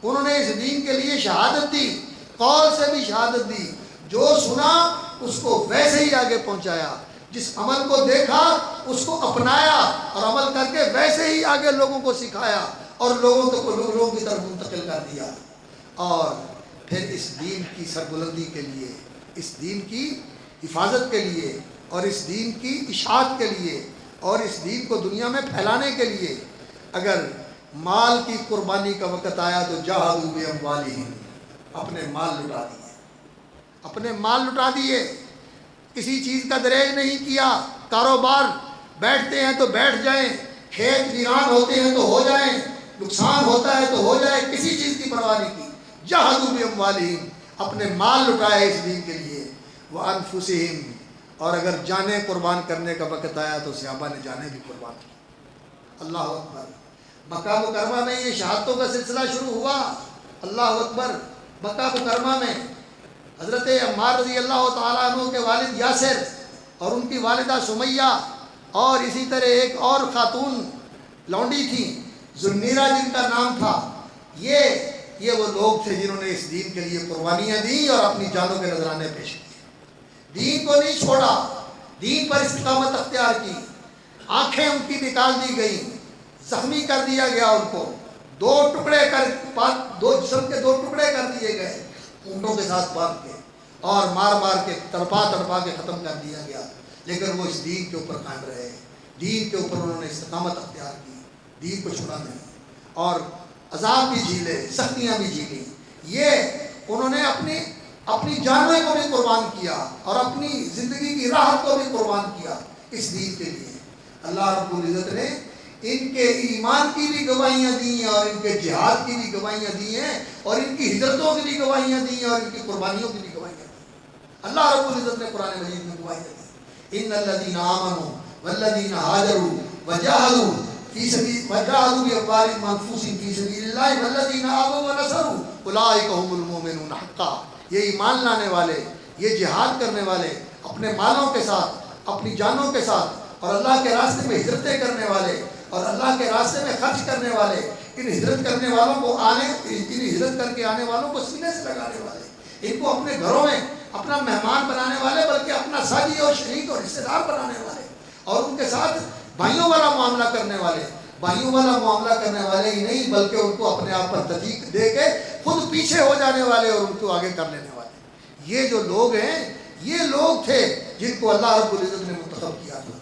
انہوں نے اس دین کے لیے شہادت دی، قول سے بھی شہادت دی، جو سنا اس کو ویسے ہی آگے پہنچایا، جس عمل کو دیکھا اس کو اپنایا اور عمل کر کے ویسے ہی آگے لوگوں کو سکھایا اور لوگوں کی طرف منتقل کر دیا۔ اور پھر اس دین کی سربلندی کے لیے، اس دین کی حفاظت کے لیے اور اس دین کی اشاعت کے لیے اور اس دین کو دنیا میں پھیلانے کے لیے اگر مال کی قربانی کا وقت آیا تو جاہدوا باموالہم، اپنے مال لٹا دیے، اپنے مال لٹا دیے، کسی چیز کا دریغ نہیں کیا۔ کاروبار بیٹھتے ہیں تو بیٹھ جائیں، کھیت ویران ہوتے ہیں تو ہو جائیں، نقصان ہوتا ہے تو ہو جائے، کسی چیز کی پرواہ نہیں کی۔ جاہدوا باموالہم، اپنے مال لٹائے اس دین کے لیے، وانفسہم، اور اگر جانیں قربان کرنے کا وقت آیا تو صحابہ نے جانیں بھی قربان کی۔ اللہ اکبر۔ مکہ مکرمہ میں یہ شہادتوں کا سلسلہ شروع ہوا۔ اللہ اکبر۔ مکہ مکرمہ میں حضرت عمار رضی اللہ تعالیٰ عنہ کے والد یاسر اور ان کی والدہ سمیہ اور اسی طرح ایک اور خاتون لونڈی تھی ذوالمیرہ جن کا نام تھا، یہ وہ لوگ تھے جنہوں نے اس دین کے لیے قربانیاں دیں اور اپنی جانوں کے نذرانے پیش کیے، دین کو نہیں چھوڑا، دین پر استقامت اختیار کی، آنکھیں ان کی نکال دی گئیں، زخمی کر دیا گیا، ان کو دو جسم کے 2 ٹکڑے کر دیے گئے اونٹوں کے ساتھ باندھ کے، اور مار مار کے تڑپا کے ختم کر دیا گیا، لیکن وہ اس دین کے اوپر قائم رہے، دین کے اوپر انہوں نے استقامت اختیار کی، دین کو چھوڑا نہیں، اور عذاب بھی جھیلے، سختیاں بھی جھیلی، یہ انہوں نے اپنی جانوں کو بھی قربان کیا اور اپنی زندگی کی راحت کو بھی قربان کیا اس دین کے لیے۔ اللہ رب العزت نے ان کے ایمان کی بھی گواہیاں دی ہیں اور ان کے جہاد کی بھی گواہیاں دی ہیں اور ان کی ہجرتوں کی بھی گواہیاں دی ہیں اور ان کی قربانیوں کی بھی گواہیاں دی ہیں۔ اللہ رب العزت نے قرآن مجید میں گواہیاں دی، ان الذین آمنوا والذین ہاجروا وجاہدوا فی سبیل وجاہدوا باموالہم وانفسہم فی سبیل اللہ والذین آووا ونصروا اولئک هم المؤمنون حقا، یہ ایمان لانے والے، یہ جہاد کرنے والے، اپنے مالوں کے ساتھ، اپنی جانوں کے ساتھ اور اللہ کے راستے میں ہجرتیں کرنے والے اور اللہ کے راستے میں خرچ کرنے والے، ان ہجرت کرنے والوں کو ان ہجرت کر کے آنے والوں کو سینے سے لگانے والے، ان کو اپنے گھروں میں اپنا مہمان بنانے والے بلکہ اپنا ساجی اور شریک اور رشتے دار بنانے والے، اور ان کے ساتھ بھائیوں والا معاملہ کرنے والے، بھائیوں والا معاملہ کرنے والے ہی نہیں بلکہ ان کو اپنے آپ پر تضییق دے کے خود پیچھے ہو جانے والے اور ان کو آگے کر لینے والے، یہ جو لوگ ہیں یہ لوگ تھے جن کو اللہ رب العزت نے منتخب کیا تھا،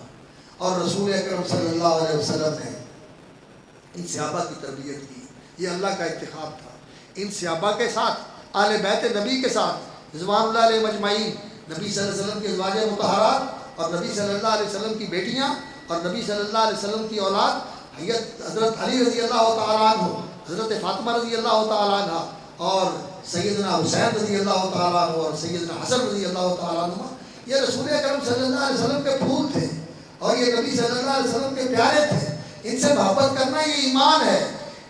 اور رسول اکرم صلی اللہ علیہ وسلم نے ان صحابہ کی تربیت کی، یہ اللہ کا انتخاب تھا۔ ان صحابہ کے ساتھ، آل بیت نبی کے ساتھ رضوان اللہ علیہ مجمعین، نبی صلی اللہ علیہ وسلم کی ازواج مطہرات اور نبی صلی اللہ علیہ وسلم کی بیٹیاں اور نبی صلی اللہ علیہ وسلم کی اولاد حضرت علی رضی اللہ تعالیٰ عنہ، حضرت فاطمہ رضی اللہ تعالیٰ عنہ، اور سیدنا حسین رضی اللہ تعالیٰ عنہ اور سیدنا حسن رضی اللہ تعالیٰ عنہ، یہ رسول اکرم صلی اللہ علیہ وسلم کے پھول تھے اور یہ نبی صلی اللہ علیہ وسلم کے پیارے تھے۔ ان سے محبت کرنا یہ ایمان ہے،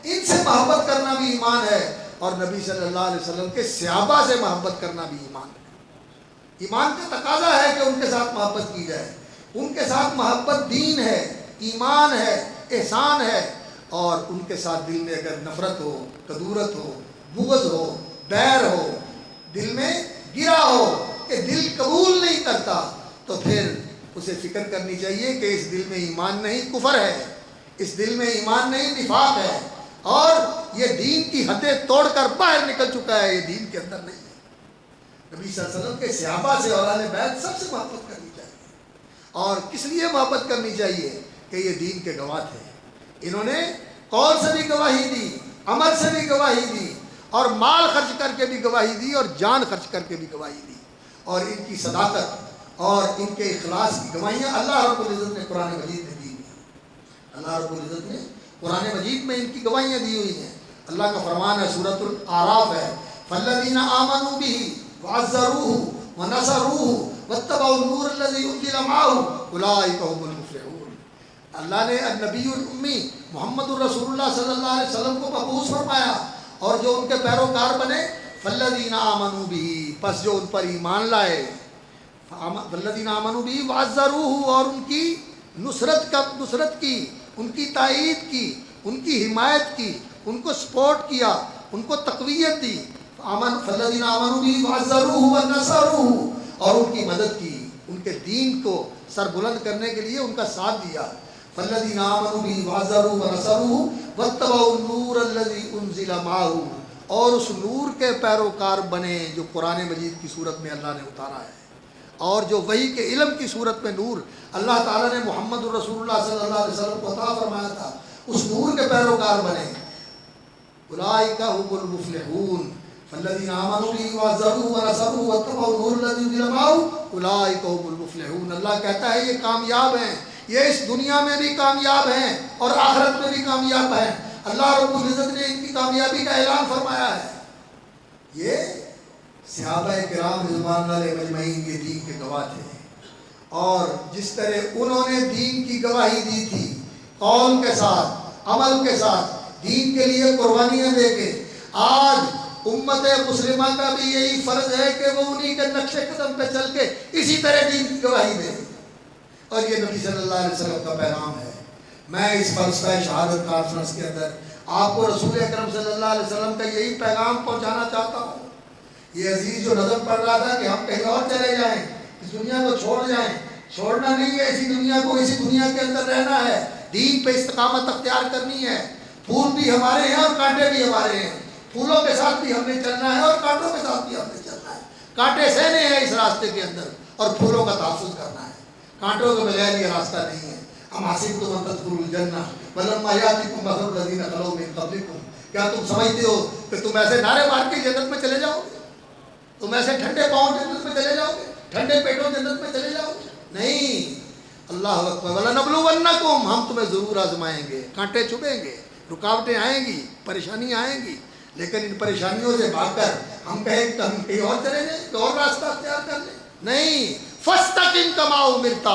ان سے محبت کرنا بھی ایمان ہے، اور نبی صلی اللہ علیہ وسلم کے صحابہ سے محبت کرنا بھی ایمان ہے۔ ایمان کا تقاضا ہے کہ ان کے ساتھ محبت کی جائے، ان کے ساتھ محبت دین ہے، ایمان ہے، احسان ہے، اور ان کے ساتھ دل میں اگر نفرت ہو، کدورت ہو، بغض ہو، بیر ہو، دل میں گرا ہو کہ دل قبول نہیں کرتا، تو پھر اسے فکر کرنی چاہیے کہ اس دل میں ایمان نہیں، کفر ہے، اس دل میں ایمان نہیں، نفاق ہے، اور یہ دین کی حدیں توڑ کر باہر نکل چکا ہے، یہ دین کے اندر نہیں ہے۔ نبی صلی اللہ علیہ وسلم کے صحابہ سے اور اہل بیت سب سے محبت کرنی چاہیے، اور کس لیے محبت کرنی چاہیے کہ یہ دین کے گواہ تھے۔ انہوں نے قول سے بھی گواہی دی، عمل سے بھی گواہی دی، اور مال خرچ کر کے بھی گواہی دی، اور جان خرچ کر کے بھی گواہی دی، اور ان کی صداقت اور ان کے اخلاص کی گواہیاں اللہ رب العزت نے قرآن مجید میں دی ہوئی ہیں۔ اللہ رب العزت نے قرآن مجید میں ان کی گواہیاں دی ہوئی ہیں۔ اللہ کا فرمان ہے، سورۃ الاعراف ہے، فالذین آمنوا بہ وعزروہ ونصروہ واتبعوا النور الذی انزل معہ اولئک هم المفلحون۔ اللہ نے النبی الامی محمد الرسول اللہ صلی اللہ علیہ وسلم کو مبعوث فرمایا، اور جو ان کے پیروکار بنے، فالذین آمنوا بہ، پس جو ان پر ایمان لائے، فالذین آمنوا بہ وعزروہ، اور ان کی نصرت کی، ان کی تائید کی، ان کی حمایت کی، ان کو سپورٹ کیا، ان کو تقویت دی، فالذین آمنوا بہ وعزروہ ونصروہ، اور ان کی مدد کی، ان کے دین کو سر بلند کرنے کے لیے ان کا ساتھ دیا۔ فالذین آمنوا بہ وعزروہ ونصروہ واتبعوا النور الذی انزل معہ، اور اس نور کے پیروکار بنے جو قرآن مجید کی صورت میں اللہ نے اتارا ہے، اور جو وحی کے علم کی صورت میں نور اللہ تعالیٰ نے محمد الرسول اللہ صلی اللہ علیہ وسلم کو عطا فرمایا تھا، اس نور کے پیروکار بنے۔ اولئک هم المفلحون، فالذین آمنوا بہ وعزروہ ونصروہ واتبعوا النور الذی انزل معہ اولئک هم المفلحون۔ اللہ کہتا ہے یہ کامیاب ہیں، یہ اس دنیا میں بھی کامیاب ہیں اور آخرت میں بھی کامیاب ہیں۔ اللہ رب العزت نے ان کی کامیابی کا اعلان فرمایا ہے۔ یہ صحابہ کرام رضوان اللہ علیہ مجمعین یہ دین کے گواہ تھے، اور جس طرح انہوں نے دین کی گواہی دی تھی، قول کے ساتھ، عمل کے ساتھ، دین کے لیے قربانیاں دے کے، آج امت مسلمہ کا بھی یہی فرض ہے کہ وہ انہی کے نقش قدم پہ چل کے اسی طرح دین کی گواہی دے، اور یہ نبی صلی اللہ علیہ وسلم کا پیغام ہے۔ میں اس فلسفہ شہادت کانفرنس کے اندر آپ کو رسول اکرم صلی اللہ علیہ وسلم کا یہی پیغام پہنچانا چاہتا ہوں۔ یہ عزیز جو نظم پڑھ رہا تھا کہ ہم کہیں اور چلے جائیں، اس دنیا کو چھوڑ جائیں، چھوڑنا نہیں ہے اسی دنیا کو، اسی دنیا کے اندر رہنا ہے، دین پہ استقامت اختیار کرنی ہے۔ پھول بھی ہمارے ہیں اور کانٹے بھی ہمارے ہیں، پھولوں کے ساتھ بھی ہم نے چلنا ہے اور کانٹوں کے ساتھ بھی ہم نے چلنا ہے۔ کانٹے سہنے ہیں اس راستے کے اندر، اور پھولوں کا تحفظ کرنا ہے، کانٹوں کے بغیر یہ راستہ نہیں ہے۔ ام حسبتم ان تدخلوا الجنہ ولما یأتکم مثل الذین خلوا من قبلکم، کیا تم سمجھتے ہو کہ تم ایسے نعرے مار کے جنت میں چلے جاؤ گے؟ تم ایسے ٹھنڈے پاؤں جنت میں چلے جاؤ گے؟ ٹھنڈے پیٹوں جنت میں چلے جاؤ گے؟ نہیں۔ اللہ اکبر، وَلَنَبْلُوَنَّكُمْ، ہم تمہیں ضرور آزمائیں گے، کانٹے چبھیں گے، رکاوٹیں آئیں گی، پریشانی آئیں گی، لیکن ان پریشانیوں سے بھاگ کر ہم کہیں کہ ہم کہیں اور چلے جائیں، کہ اور راستہ اختیار کر لیں، نہیں۔ فَاسْتَقِمْ كَمَا أُمِرْتَ،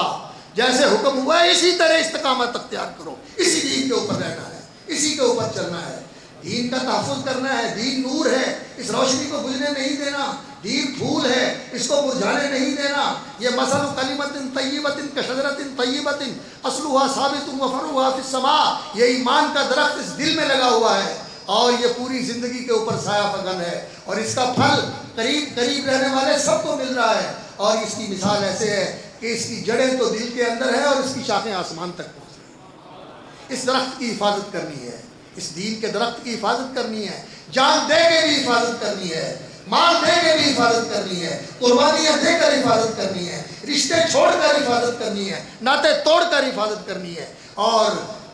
جیسے حکم ہوا ہے اسی طرح استقامت اختیار کرو، اسی دین کے اوپر رہنا ہے، اسی کے اوپر چلنا ہے، دین کا تحفظ کرنا ہے۔ دین نور ہے، اس روشنی کو بجھنے نہیں دینا، دین پھول ہے، اس کو مرجھانے نہیں دینا۔ یہ مثل کلمۃ طیبۃ کشجرۃ طیبۃ اصلها ثابت وفرعها فی السماء، یہ ایمان کا درخت اس دل میں لگا ہوا ہے، اور یہ پوری زندگی کے اوپر سایہ فگن ہے، اور اس کا پھل قریب قریب رہنے والے سب کو مل رہا ہے، اور اس کی مثال ایسے ہے کہ اس کی جڑیں تو دل کے اندر ہے اور اس کی شاخیں آسمان تک پہنچ رہی ہیں۔ اس درخت کی حفاظت کرنی ہے، اس دین کے درخت کی حفاظت کرنی ہے، جان دے کے بھی حفاظت کرنی ہے۔ مال دے کے بھی حفاظت کرنی ہے، قربانیاں دے کر حفاظت کرنی ہے، رشتے چھوڑ کر حفاظت کرنی ہے، ناطے توڑ کر حفاظت کرنی ہے، اور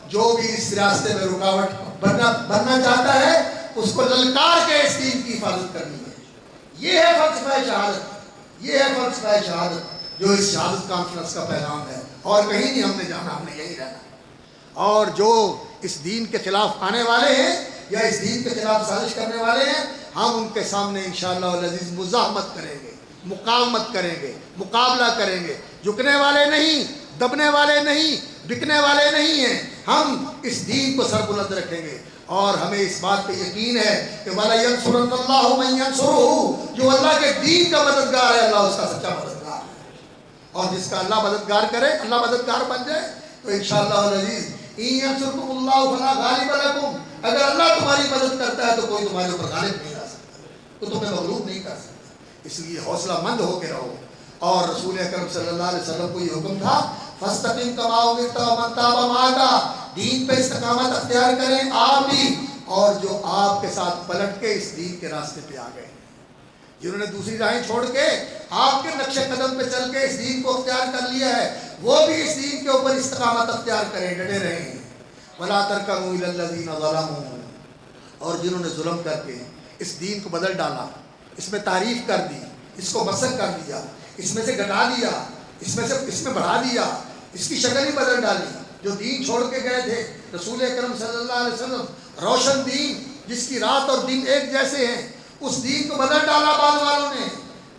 جو بھی اس راستے میں رکاوٹ بننا چاہتا ہے اس کو للکار کے اس دین کی حفاظت کرنی ہے۔ یہ ہے فلسفہ شہادت، یہ ہے فلسفہ شہادت جو اس شہادت کانفرنس کا پیغام ہے، اور کہیں نہیں ہم نے جانا، ہم نے یہی رہنا۔ اور جو اس دین کے خلاف آنے والے ہیں یا اس دین کے خلاف سازش کرنے والے ہیں، ہم ان کے سامنے انشاءاللہ العزیز مزاحمت کریں گے، مقاومت کریں گے، مقابلہ کریں گے، جھکنے والے نہیں، دبنے والے نہیں، بکنے والے نہیں ہیں، ہم اس دین کو سربلند رکھیں گے۔ اور ہمیں اس بات پہ یقین ہے کہ وَلَا يَنْصُرَنَّ اللَّهُ مَن يَنْصُرُهُ، جو اللہ کے دین کا مددگار ہے اللہ اس کا سچا مددگار ہے، اور جس کا اللہ مددگار کرے، اللہ مددگار بن جائے تو انشاءاللہ العزیز إِن يَنْصُرْكُمُ اللَّهُ فَلَا غَالِبَ لَكُمْ، اگر اللہ تمہاری مدد کرتا ہے تو کوئی تمہارے اوپر غالب نہیں آ سکتا، تو تمہیں مغلوب نہیں کر سکتا۔ اس لیے حوصلہ مند ہو کے رہو، اور رسول اکرم صلی اللہ علیہ وسلم کو یہ حکم تھا فَاسْتَقِمْ كَمَا أُمِرْتَ وَمَن تَابَ مَعَكَ، دین پہ استقامت اختیار کریں آپ بھی، اور جو آپ کے ساتھ پلٹ کے اس دین کے راستے پہ آ گئے، جنہوں نے دوسری راہیں چھوڑ کے آپ کے نقش قدم پہ چل کے اس دین کو اختیار کر لیا ہے، وہ بھی اس دین کے اوپر استقامت اختیار کریں، ڈٹے رہیں۔ وَلَا تَرْكَنُوا إِلَى الَّذِينَ ظَلَمُوا، اور جنہوں نے ظلم کر کے اس دین کو بدل ڈالا، اس میں تعریف کر دی، اس کو مسخ کر دیا، اس میں سے گھٹا دیا، اس میں بڑھا دیا، اس کی شکل ہی بدل ڈالی۔ جو دین چھوڑ کے گئے تھے رسول اکرم صلی اللہ علیہ وسلم، روشن دین جس کی رات اور دن ایک جیسے ہیں، اس دین کو بدل ڈالا بعض والوں نے،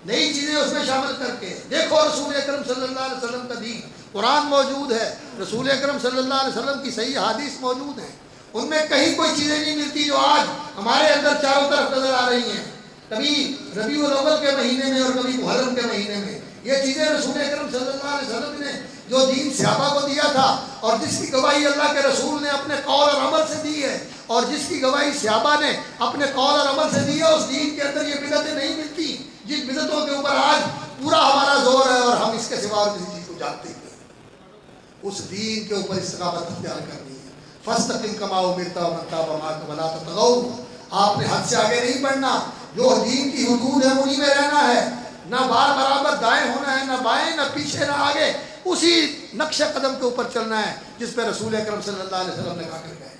نئی چیزیں اس میں شامل کر کے۔ دیکھو رسول اکرم صلی اللہ علیہ وسلم کا دین، قرآن موجود ہے، رسول اکرم صلی اللہ علیہ وسلم کی صحیح حدیث موجود ہیں، ان میں کہیں کوئی چیزیں نہیں ملتی جو آج ہمارے اندر چاروں طرف نظر آ رہی ہیں، کبھی ربیع الاول کے مہینے میں اور کبھی محرم کے مہینے میں۔ یہ چیزیں رسول اکرم صلی اللہ علیہ وسلم نے جو دین صحابہ کو دیا تھا، اور جس کی گواہی اللہ کے رسول نے اپنے قول اور عمل سے دی ہے، اور جس کی گواہی صحابہ نے اپنے قول اور عمل سے دی ہے، اس دین کے اندر یہ بدعتیں نہیں ملتی جن بدعتوں کے اوپر آج پورا ہمارا زور ہے، اور ہم اس کے سوا اور کسی چیز کو جانتے ہی نہیں۔ اس دین کے اوپر استقامت اختیار کرنی ہے۔ فَاسْتَقِمْ كَمَا أُمِرْتَ وَمَن تَابَ مَعَكَ وَلَا تَطْغَوْا، آپ نے حد سے آگے نہیں بڑھنا، جو دین کی حدود ہے انہی میں رہنا ہے، نہ بار برابر دائیں ہونا ہے، نہ بائیں، نہ پیچھے، نہ آگے، اسی نقش قدم کے اوپر چلنا ہے جس پہ رسول اکرم صلی اللہ علیہ وسلم نے کہا کر گئے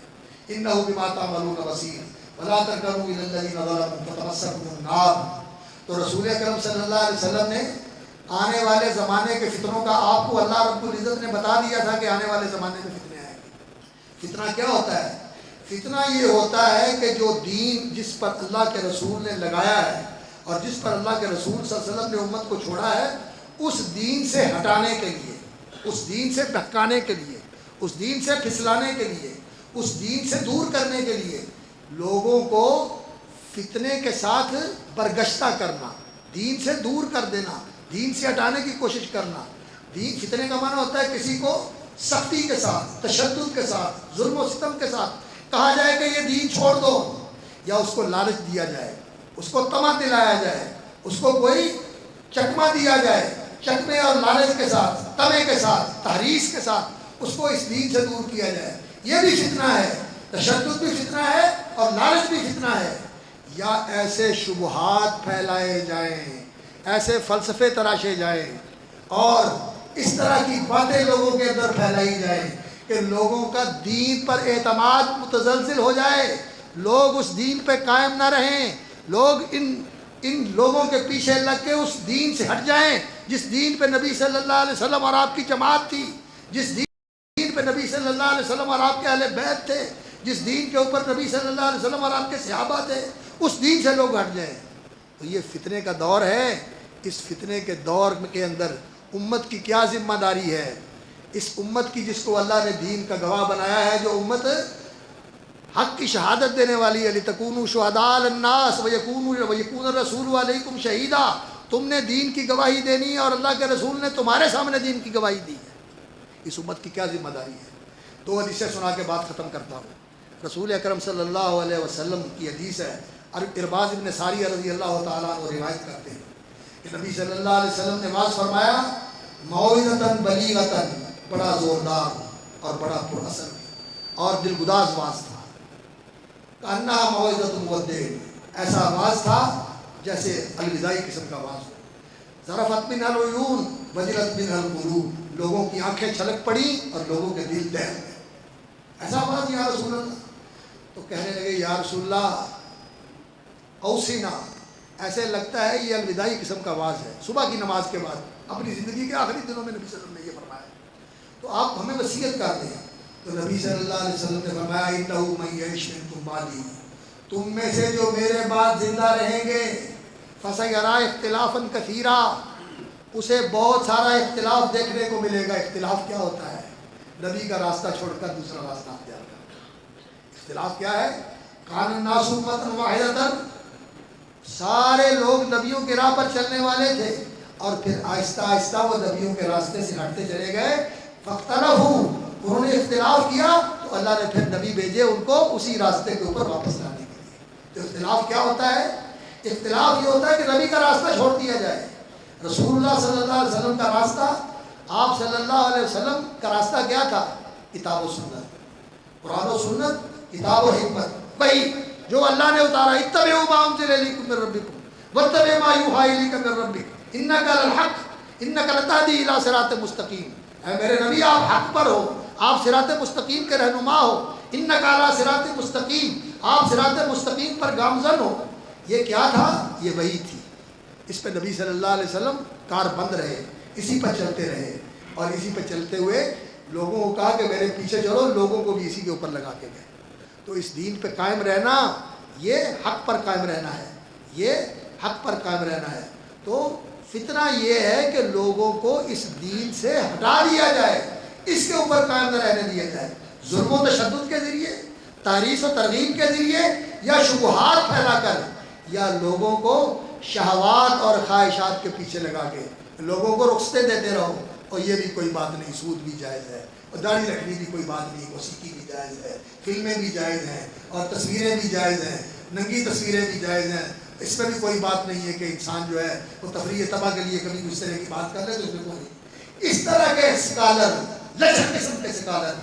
إِنَّهُ بِمَا تَعْمَلُونَ بَصِيرٌ وَلَا تَرْكَنُوا إِلَى الَّذِينَ ظَلَمُوا فَتَمَسَّكُمُ النَّارُ۔ تو رسول اکرم صلی اللہ علیہ وسلم نے آنے والے زمانے کے فتنوں کا آپ کو اللہ رب العزت نے بتا دیا تھا کہ آنے والے زمانے میں فتنے آئیں گے۔ فتنہ کیا ہوتا ہے؟ فتنہ یہ ہوتا ہے کہ جو دین جس پر اللہ کے رسول نے لگایا ہے اور جس پر اللہ کے رسول صلی اللہ علیہ وسلم نے امت کو چھوڑا ہے، اس دین سے ہٹانے کے لیے، اس دین سے بہکانے کے لیے، اس دین سے پھسلانے کے لیے، اس دین سے دور کرنے کے لیے لوگوں کو فتنے کے ساتھ برگشتہ کرنا، دین سے دور کر دینا، دین سے ہٹانے کی کوشش کرنا۔ دین فتنے کا معنی ہوتا ہے کسی کو سختی کے ساتھ، تشدد کے ساتھ، ظلم و ستم کے ساتھ کہا جائے کہ یہ دین چھوڑ دو، یا اس کو لالچ دیا جائے، اس کو طمع دلایا جائے، اس کو کوئی چکمہ دیا جائے، چکمے اور لالچ کے ساتھ، طمع کے ساتھ، تحریص کے ساتھ اس کو اس دین سے دور کیا جائے۔ یہ بھی فتنہ ہے، تشدد بھی فتنہ ہے اور لالچ بھی فتنہ ہے۔ یا ایسے شبہات پھیلائے جائیں، ایسے فلسفے تراشے جائیں، اور اس طرح کی باتیں لوگوں کے اندر پھیلائی جائیں کہ لوگوں کا دین پر اعتماد متزلزل ہو جائے، لوگ اس دین پہ قائم نہ رہیں، لوگ ان لوگوں کے پیچھے لگ کے اس دین سے ہٹ جائیں جس دین پہ نبی صلی اللہ علیہ وسلم اور آپ کی جماعت تھی، جس دین پہ نبی صلی اللہ علیہ وسلم اور آپ کے اہل بیت تھے، جس دین کے اوپر نبی صلی اللہ علیہ وسلم اور آپ کے صحابہ تھے، اس دین سے لوگ ہٹ جائیں۔ تو یہ فتنے کا دور ہے، اس فتنے کے دور کے اندر امت کی کیا ذمہ داری ہے؟ اس امت کی جس کو اللہ نے دین کا گواہ بنایا ہے، جو امت حق کی شہادت دینے والی ہے، لِتَكُونُوا شُهَدَاءَ عَلَى النَّاسِ وَيَكُونَ الرَّسُولُ عَلَيْكُمْ شَهِيدًا، تم نے دین کی گواہی دینی ہے اور اللہ کے رسول نے تمہارے سامنے دین کی گواہی دی ہے۔ اس امت کی کیا ذمہ داری ہے؟ دو حدیثیں سنا کے بات ختم کرتا ہوں۔ رسول اکرم صلی اللہ علیہ وسلم کی حدیث ہے، ارباز بن ساریہ رضی اللہ تعالیٰ عنہ روایت کرتے ہیں کہ نبی صلی اللہ علیہ وسلم نے واضح فرمایا، موعظۃ بلیغۃ، بڑا زوردار اور بڑا پر اثر اور دلگداز واضح تھا، کانہا موعظۃ مودع، ایسا آواز تھا جیسے الوداعی قسم کا آواز ہو. ذرفت منها العیون وجلت منها القلوب، لوگوں کی آنکھیں چھلک پڑی اور لوگوں کے دل دہل گئے. ایسا آواز یا رسول اللہ. تو کہنے لگے یا رسول اللہ اوصینا، ایسے لگتا ہے یہ الوداعی قسم کا آواز ہے صبح کی نماز کے بعد. اپنی زندگی کے آخری دنوں میں نبی صلی اللہ علیہ وسلم نے یہ فرمایا، تو آپ ہمیں وصیت کر دیں. تو نبی صلی اللہ علیہ وسلم نے فرمایا انہ من یعش منکم بعدی، تم میں سے جو میرے بعد زندہ رہیں گے فسیرا اختلافا کثیرا، اسے بہت سارا اختلاف دیکھنے کو ملے گا. اختلاف کیا ہوتا ہے؟ نبی کا راستہ چھوڑ کر دوسرا راستہ اختیار کرنا. اختلاف کیا ہے؟ کان الناس امۃ واحدۃ، سارے لوگ نبیوں کے راہ پر چلنے والے تھے اور پھر آہستہ آہستہ وہ نبیوں کے راستے سے ہٹتے چلے گئے. فاختلفوا، انہوں نے اختلاف کیا تو اللہ نے پھر نبی بھیجے ان کو اسی راستے کے اوپر واپس لانے کے لیے. تو اختلاف کیا ہوتا ہے؟ اختلاف یہ ہوتا ہے کہ نبی کا راستہ چھوڑ دیا جائے. رسول اللہ صلی اللہ علیہ وسلم کا راستہ، آپ صلی اللہ علیہ وسلم کا راستہ کیا تھا؟ کتاب و سنت، قرآن و سنت، کتاب و حکمت، وہی جو اللہ نے اتارا. اتبعوا ما انزل الیکم من ربکم واتبعوا ما یوحی الیک من ربک انک للحق انک لتہدی الی صراط مستقیم. اے میرے نبی آپ حق پر ہو، آپ صراط مستقیم کے رہنما ہو. انک علی صراط مستقیم، آپ صراط مستقیم پر گامزن ہو. یہ کیا تھا؟ یہ وہی تھی. اس پہ نبی صلی اللہ علیہ وسلم کار بند رہے، اسی پر چلتے رہے اور اسی پہ چلتے ہوئے لوگوں کو کہا کہ میرے پیچھے چلو، لوگوں کو بھی اسی کے اوپر لگا کے گئے. تو اس دین پہ قائم رہنا یہ حق پر قائم رہنا ہے، یہ حق پر قائم رہنا ہے. تو فتنہ یہ ہے کہ لوگوں کو اس دین سے ہٹا دیا جائے، اس کے اوپر قائم نہ رہنے دیا جائے. ظلم و تشدد کے ذریعے، تحریف و ترغیب کے ذریعے، یا شبہات پھیلا کر، یا لوگوں کو شہوات اور خواہشات کے پیچھے لگا کے لوگوں کو رخصتیں دیتے رہو. اور یہ بھی کوئی بات نہیں، سود بھی جائز ہے اور داڑھی رکھنی بھی کوئی بات نہیں، موسیقی بھی جائز ہے، فلمیں بھی جائز ہیں اور تصویریں بھی جائز ہیں، ننگی تصویریں بھی جائز ہیں. اس میں بھی کوئی بات نہیں ہے کہ انسان جو ہے وہ تفریح تباہ کے لیے کبھی اس طرح کی بات کر لے تو اس میں کوئی نہیں. اس طرح کے اسکالر، لچک قسم کے اسکالر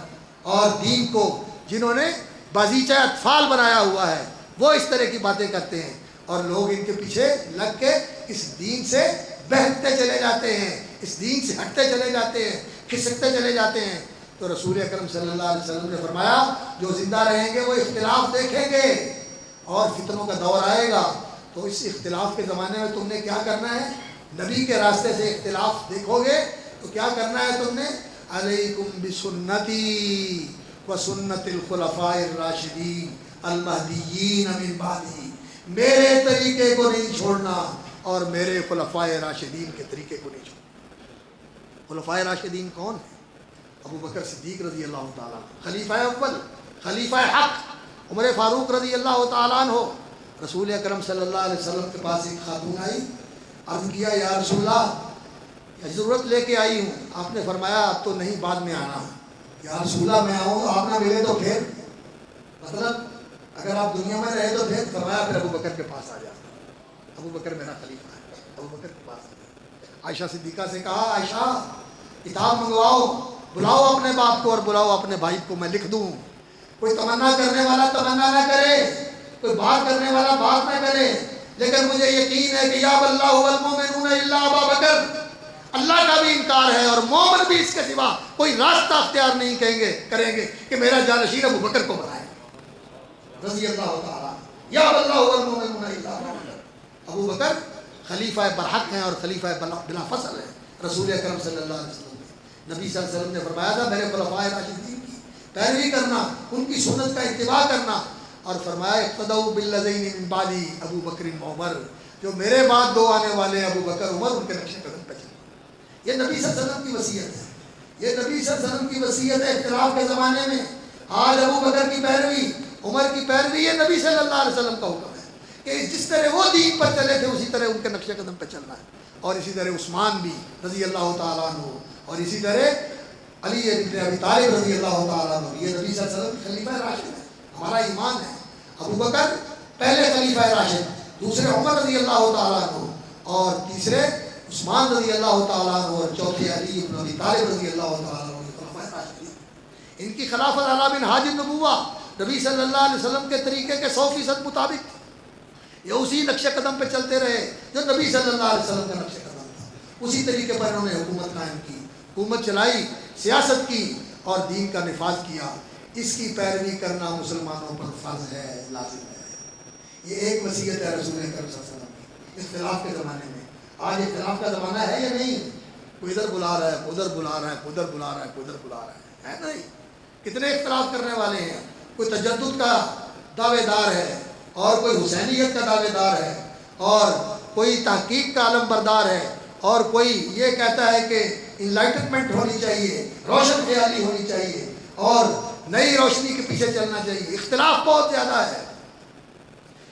اور دین کو جنہوں نے بازیچہ اطفال بنایا ہوا ہے، وہ اس طرح کی باتیں کرتے ہیں اور لوگ ان کے پیچھے لگ کے اس دین سے بہتتے چلے جاتے ہیں، اس دین سے ہٹتے چلے جاتے ہیں، کھسکتے چلے جاتے ہیں. تو رسول اکرم صلی اللہ علیہ وسلم نے فرمایا جو زندہ رہیں گے وہ اختلاف دیکھیں گے اور فتنوں کا دور آئے گا. تو اس اختلاف کے زمانے میں تم نے کیا کرنا ہے؟ نبی کے راستے سے اختلاف دیکھو گے تو کیا کرنا ہے تم نے؟ علیکم بسنتی وسنت الخلفاء الراشدین المہدیین من بعدی، میرے طریقے کو نہیں چھوڑنا اور میرے خلفاء راشدین کے طریقے کو نہیں چھوڑنا. خلفاء راشدین کون ہیں؟ ابو بکر صدیق رضی اللہ تعالیٰ عنہ، خلیفہ اول، خلیفہ حق، عمر فاروق رضی اللہ تعالیٰ عنہ. رسول اکرم صلی اللہ علیہ وسلم کے پاس ایک خاتون آئی، عرض کیا یا رسول اللہ ضرورت لے کے آئی ہوں. آپ نے فرمایا اب تو نہیں، بعد میں آنا. یا رسول اللہ میں آؤں آپ نہ ملے تو پھر، مطلب اگر آپ دنیا میں رہے تو پھر. فرمایا پھر ابو بکر کے پاس آ جا، ابو بکر میرا خلیفہ ہے، ابو بکر کے پاس آ جا. عائشہ صدیقہ سے کہا عائشہ کتاب منگواؤ، بلاؤ اپنے باپ کو اور بلاؤ اپنے بھائی کو، میں لکھ دوں. کوئی تمنا کرنے والا تمنا نہ کرے، کوئی بات کرنے والا بات نہ کرے، لیکن مجھے یقین ہے کہ یا اللہ والمؤمنون الا ابا بکر، اللہ کا بھی انکار ہے اور مومن بھی اس کے سوا کوئی راستہ اختیار نہیں کریں گے کہ میرا جانشین ابو بکر کو بنائے رضی اللہ تعالیٰ. یا اللہ والمؤمنون الا ابا بکر، ابو بکر خلیفہ برحق ہیں اور خلیفہ بلا فصل ہیں رسول اکرم صلی اللہ علیہ وسلم نے. نبی صلی اللہ علیہ وسلم نے فرمایا تھا میرے خلفاء راشدین کی پیروی کرنا، ان کی سنت کا اتباع کرنا، اور فرمایا اقتدوا بالذین من بعدی ابو بکر و عمر، جو میرے بعد دو آنے والے ابو بکر عمر، ان کے نقش قدم پہ چلنا. یہ نبی صلی اللہ علیہ وسلم کی وصیت ہے، یہ نبی صلی اللہ علیہ وسلم کی وصیت ہے. اختلاف کے زمانے میں آج ابو بکر کی پیروی، عمر کی پیروی، یہ نبی صلی اللہ علیہ وسلم کا حکم ہے کہ جس طرح وہ دین پر چلے تھے اسی طرح ان کے نقش قدم پہ چلنا ہے. اور اسی طرح عثمان بھی رضی اللہ تعالیٰ عنہ، اور اسی طرح علی ابن ابی طالب رضی اللہ تعالیٰ عنہ، یہ نبی صلی اللہ علیہ وسلم خلیفہ راشد ہے. ہمارا ایمان ہے ابو بکر پہلے خلیفہ راشد، دوسرے عمر رضی اللہ تعالیٰ عنہ، اور تیسرے عثمان رضی اللہ تعالیٰ عنہ، اور چوتھے علی ابن ابی طالب رضی اللہ تعالیٰ عنہ، خلفائے راشدین. ان کی خلافت علی منہاج النبوہ نبی صلی اللہ علیہ وسلم کے طریقے کے 100% مطابق. یہ اسی نقش قدم پہ چلتے رہے جو نبی صلی اللہ علیہ وسلم کا نقش قدم تھا، اسی طریقے پر انہوں نے حکومت قائم کی، حکومت چلائی، سیاست کی اور دین کا نفاذ کیا۔ اس کی پیروی کرنا مسلمانوں پر فرض ہے، لازم ہے۔ یہ ایک وصیت ہے رسول اکرم صلی اللہ علیہ وسلم کی اختلاف کے زمانے میں۔ آج اختلاف کا زمانہ ہے یا نہیں؟ کوئی ادھر بلا رہا ہے، ادھر بلا رہا ہے، ادھر بلا رہا ہے، ادھر بلا رہا ہے نہیں؟ کتنے اختلاف کرنے والے ہیں، کوئی تجدد کا دعوے دار ہے اور کوئی حسینیت کا دعوے دار ہے اور کوئی تحقیق کا علم بردار ہے اور کوئی یہ کہتا ہے کہ انلائٹنمنٹ ہونی چاہیے، روشن خیالی ہونی چاہیے اور نئی روشنی کے پیچھے چلنا چاہیے۔ اختلاف بہت زیادہ ہے۔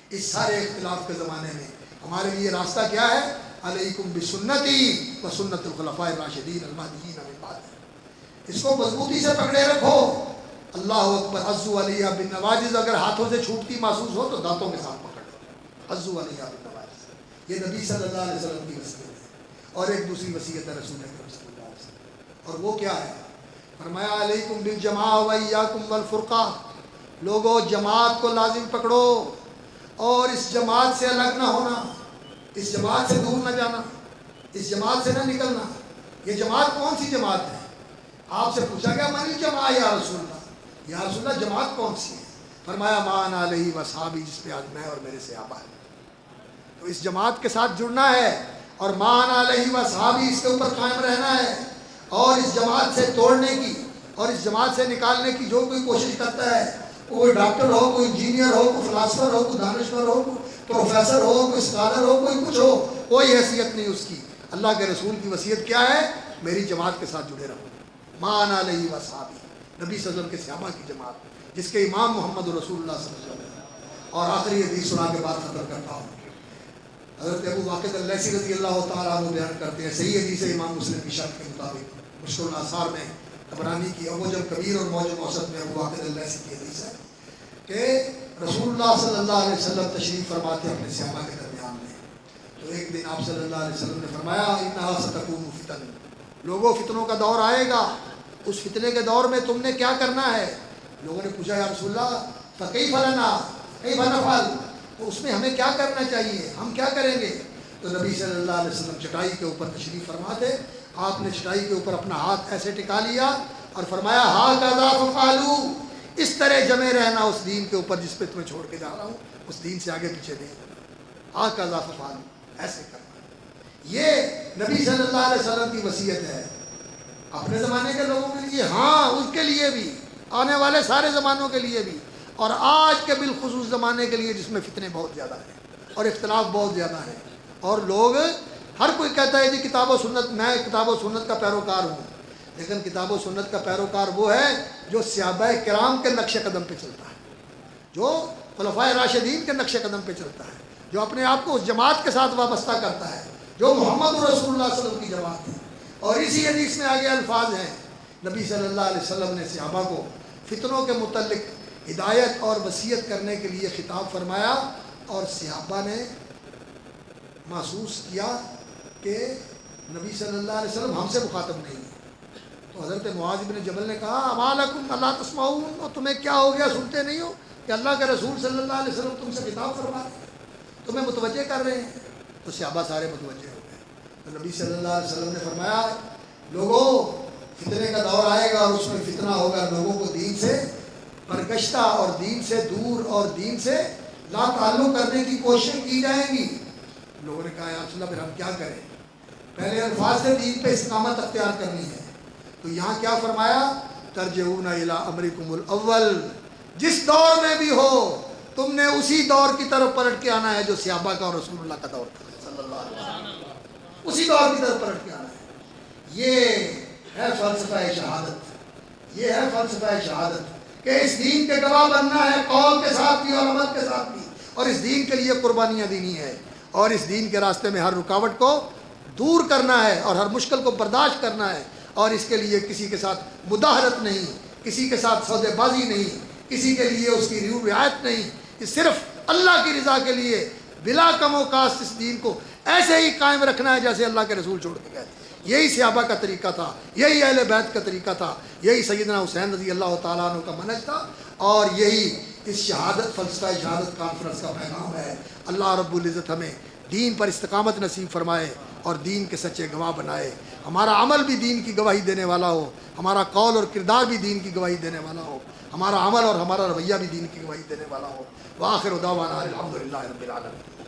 اس سارے اختلاف کے زمانے میں ہمارے لیے راستہ کیا ہے؟ علیکم بسنتی و سنت الخلفاء الراشدین المہدیین من بعد۔ اس کو مضبوطی سے پکڑے رکھو۔ اللہ اکبر، عزو علیہ بالنواجذ، اگر ہاتھوں سے چھوٹتی محسوس ہو تو دانتوں کے ساتھ پکڑ لو، عزو علیہ بالنواجذ۔ یہ نبی صلی اللہ علیہ وسلم کی وصیت ہے۔ اور ایک دوسری وصیت ہے رسول اکرم صلی اللہ علیہ وسلم، اور وہ کیا ہے؟ فرمایا علیکم بالجماع و ایاکم والفرقہ، لوگوں جماعت کو لازم پکڑو اور اس جماعت سے الگ نہ ہونا، اس جماعت سے دور نہ جانا، اس جماعت سے نہ نکلنا۔ یہ جماعت کون سی جماعت ہے؟ آپ سے پوچھا گیا من الجماع یا رسول اللہ، یا رسول اللہ جماعت کون سی ہے؟ فرمایا ما انا علیہ وصحابی، جس پہ آج میں اور میرے صحابہ ہیں۔ تو اس جماعت کے ساتھ جڑنا ہے اور ما انا علیہ وصحابی، اس کے اوپر قائم رہنا ہے۔ اور اس جماعت سے توڑنے کی اور اس جماعت سے نکالنے کی جو کوئی کوشش کرتا ہے، کوئی ڈاکٹر ہو، کوئی انجینئر ہو، کوئی فلاسفر ہو، کوئی دانشور ہو، کوئی پروفیسر ہو، کوئی اسکالر ہو، کوئی کچھ ہو، کوئی حیثیت نہیں اس کی۔ اللہ کے رسول کی وصیت کیا ہے؟ میری جماعت کے ساتھ جڑے رہو، ما انا علیہ وصحابی، نبی صلی اللہ علیہ وسلم کے صحابہ کی جماعت، جس کے امام محمد رسول اللہ صلی اللہ علیہ وسلم۔ اور آخری حدیث سنا کے بعد ختم کرتا ہوں۔ حضرت ابو واقد اللیثی رضی اللہ تعالیٰ عنہ بیان کرتے ہیں، صحیح حدیث ہے امام مسلم کی شرط کے مطابق، مشکل الآثار میں، طبرانی کی موجم کبیر اور موجم اوسط میں ابو واقد اللیثی کی حدیث ہے کہ رسول اللہ صلی اللہ علیہ وسلم تشریف فرماتے ہیں اپنے صحابہ کے درمیان میں۔ تو ایک دن آپ صلی اللہ علیہ وسلم نے فرمایا انہا ستکون فتن، لوگوں فتنوں کا دور آئے گا، اس فتنے کے دور میں تم نے کیا کرنا ہے؟ لوگوں نے پوچھا یا رسول اللہ فکیف لنا کیف نفعل، تو اس میں ہمیں کیا کرنا چاہیے، ہم کیا کریں گے؟ تو نبی صلی اللہ علیہ وسلم چٹائی کے اوپر تشریف فرما تھے، آپ نے چٹائی کے اوپر اپنا ہاتھ ایسے ٹکا لیا اور فرمایا ھذا فعلوا، اس طرح جمے رہنا اس دین کے اوپر جس پہ تمہیں چھوڑ کے جا رہا ہوں، اس دین سے آگے پیچھے نہیں، ھذا فعلوا، ایسے کرنا۔ یہ نبی صلی اللہ علیہ وسلم کی وصیت ہے اپنے زمانے کے لوگوں کے لیے، ہاں ان کے لیے بھی، آنے والے سارے زمانوں کے لیے بھی، اور آج کے بالخصوص زمانے کے لیے جس میں فتنے بہت زیادہ ہیں اور اختلاف بہت زیادہ ہیں، اور لوگ ہر کوئی کہتا ہے جی کتاب و سنت، میں کتاب و سنت کا پیروکار ہوں، لیکن کتاب و سنت کا پیروکار وہ ہے جو صحابہ کرام کے نقش قدم پہ چلتا ہے، جو خلفائے راشدین کے نقش قدم پہ چلتا ہے، جو اپنے آپ کو اس جماعت کے ساتھ وابستہ کرتا ہے جو محمد رسول اللہ صلی اللہ علیہ وسلم کی جماعت ہے۔ اور اسی حدیث میں آگے الفاظ ہیں، نبی صلی اللہ علیہ وسلم نے صحابہ کو فتنوں کے متعلق ہدایت اور وصیت کرنے کے لیے خطاب فرمایا، اور صحابہ نے محسوس کیا کہ نبی صلی اللہ علیہ وسلم ہم سے مخاطب نہیں ہے۔ تو حضرت معاذ بن جبل نے کہا اما لکم الا تسمعون، اور تمہیں کیا ہو گیا، سنتے نہیں ہو کہ اللہ کے رسول صلی اللہ علیہ وسلم تم سے خطاب فرما رہے ہیں، تمہیں متوجہ کر رہے ہیں۔ تو صحابہ سارے متوجہ ہو گئے۔ تو نبی صلی اللہ علیہ وسلم نے فرمایا لوگوں فتنے کا دور آئے گا اور اس میں فتنہ ہوگا، لوگوں کو دین سے برگشتہ اور دین سے دور اور دین سے لا تعلق کرنے کی کوششیں کی جائیں گی۔ لوگوں نے کہا یا رسول اللہ پھر ہم کیا کریں؟ پہلے الفاظ سے دین پہ استقامت اختیار کرنی ہے، تو یہاں کیا فرمایا ترجعون الی امرکم الاول، جس دور میں بھی ہو تم نے اسی دور کی طرف پلٹ کے آنا ہے جو صحابہ کا اور رسول اللہ کا دور تھا صلی اللہ علیہ وسلم، اسی دور کی طرف پلٹ کے آنا ہے۔ یہ ہے فلسفہ شہادت، یہ ہے فلسفہ شہادت کہ اس دین کے گواہ بننا ہے قول کے ساتھ بھی اور عمل کے ساتھ بھی، اور اس دین کے لیے قربانیاں دینی ہے، اور اس دین کے راستے میں ہر رکاوٹ کو دور کرنا ہے اور ہر مشکل کو برداشت کرنا ہے، اور اس کے لیے کسی کے ساتھ مداہرت نہیں، کسی کے ساتھ سودے بازی نہیں، کسی کے لیے اس کی رعایت نہیں، کہ صرف اللہ کی رضا کے لیے بلا کم و کاست اس دین کو ایسے ہی قائم رکھنا ہے جیسے اللہ کے رسول چھوڑ کے گئے۔ یہی صحابہ کا طریقہ تھا، یہی اہل بیت کا طریقہ تھا، یہی سیدنا حسین رضی اللہ تعالیٰ عنہ کا منہج تھا، اور یہی اس شہادت فلسفہ شہادت کانفرنس کا پیغام ہے۔ اللہ رب العزت ہمیں دین پر استقامت نصیب فرمائے اور دین کے سچے گواہ بنائے، ہمارا عمل بھی دین کی گواہی دینے والا ہو، ہمارا قول اور کردار بھی دین کی گواہی دینے والا ہو، ہمارا عمل اور ہمارا رویہ بھی دین کی گواہی دینے والا ہو۔ وآخر دعوانا الحمدللہ رب العالمین۔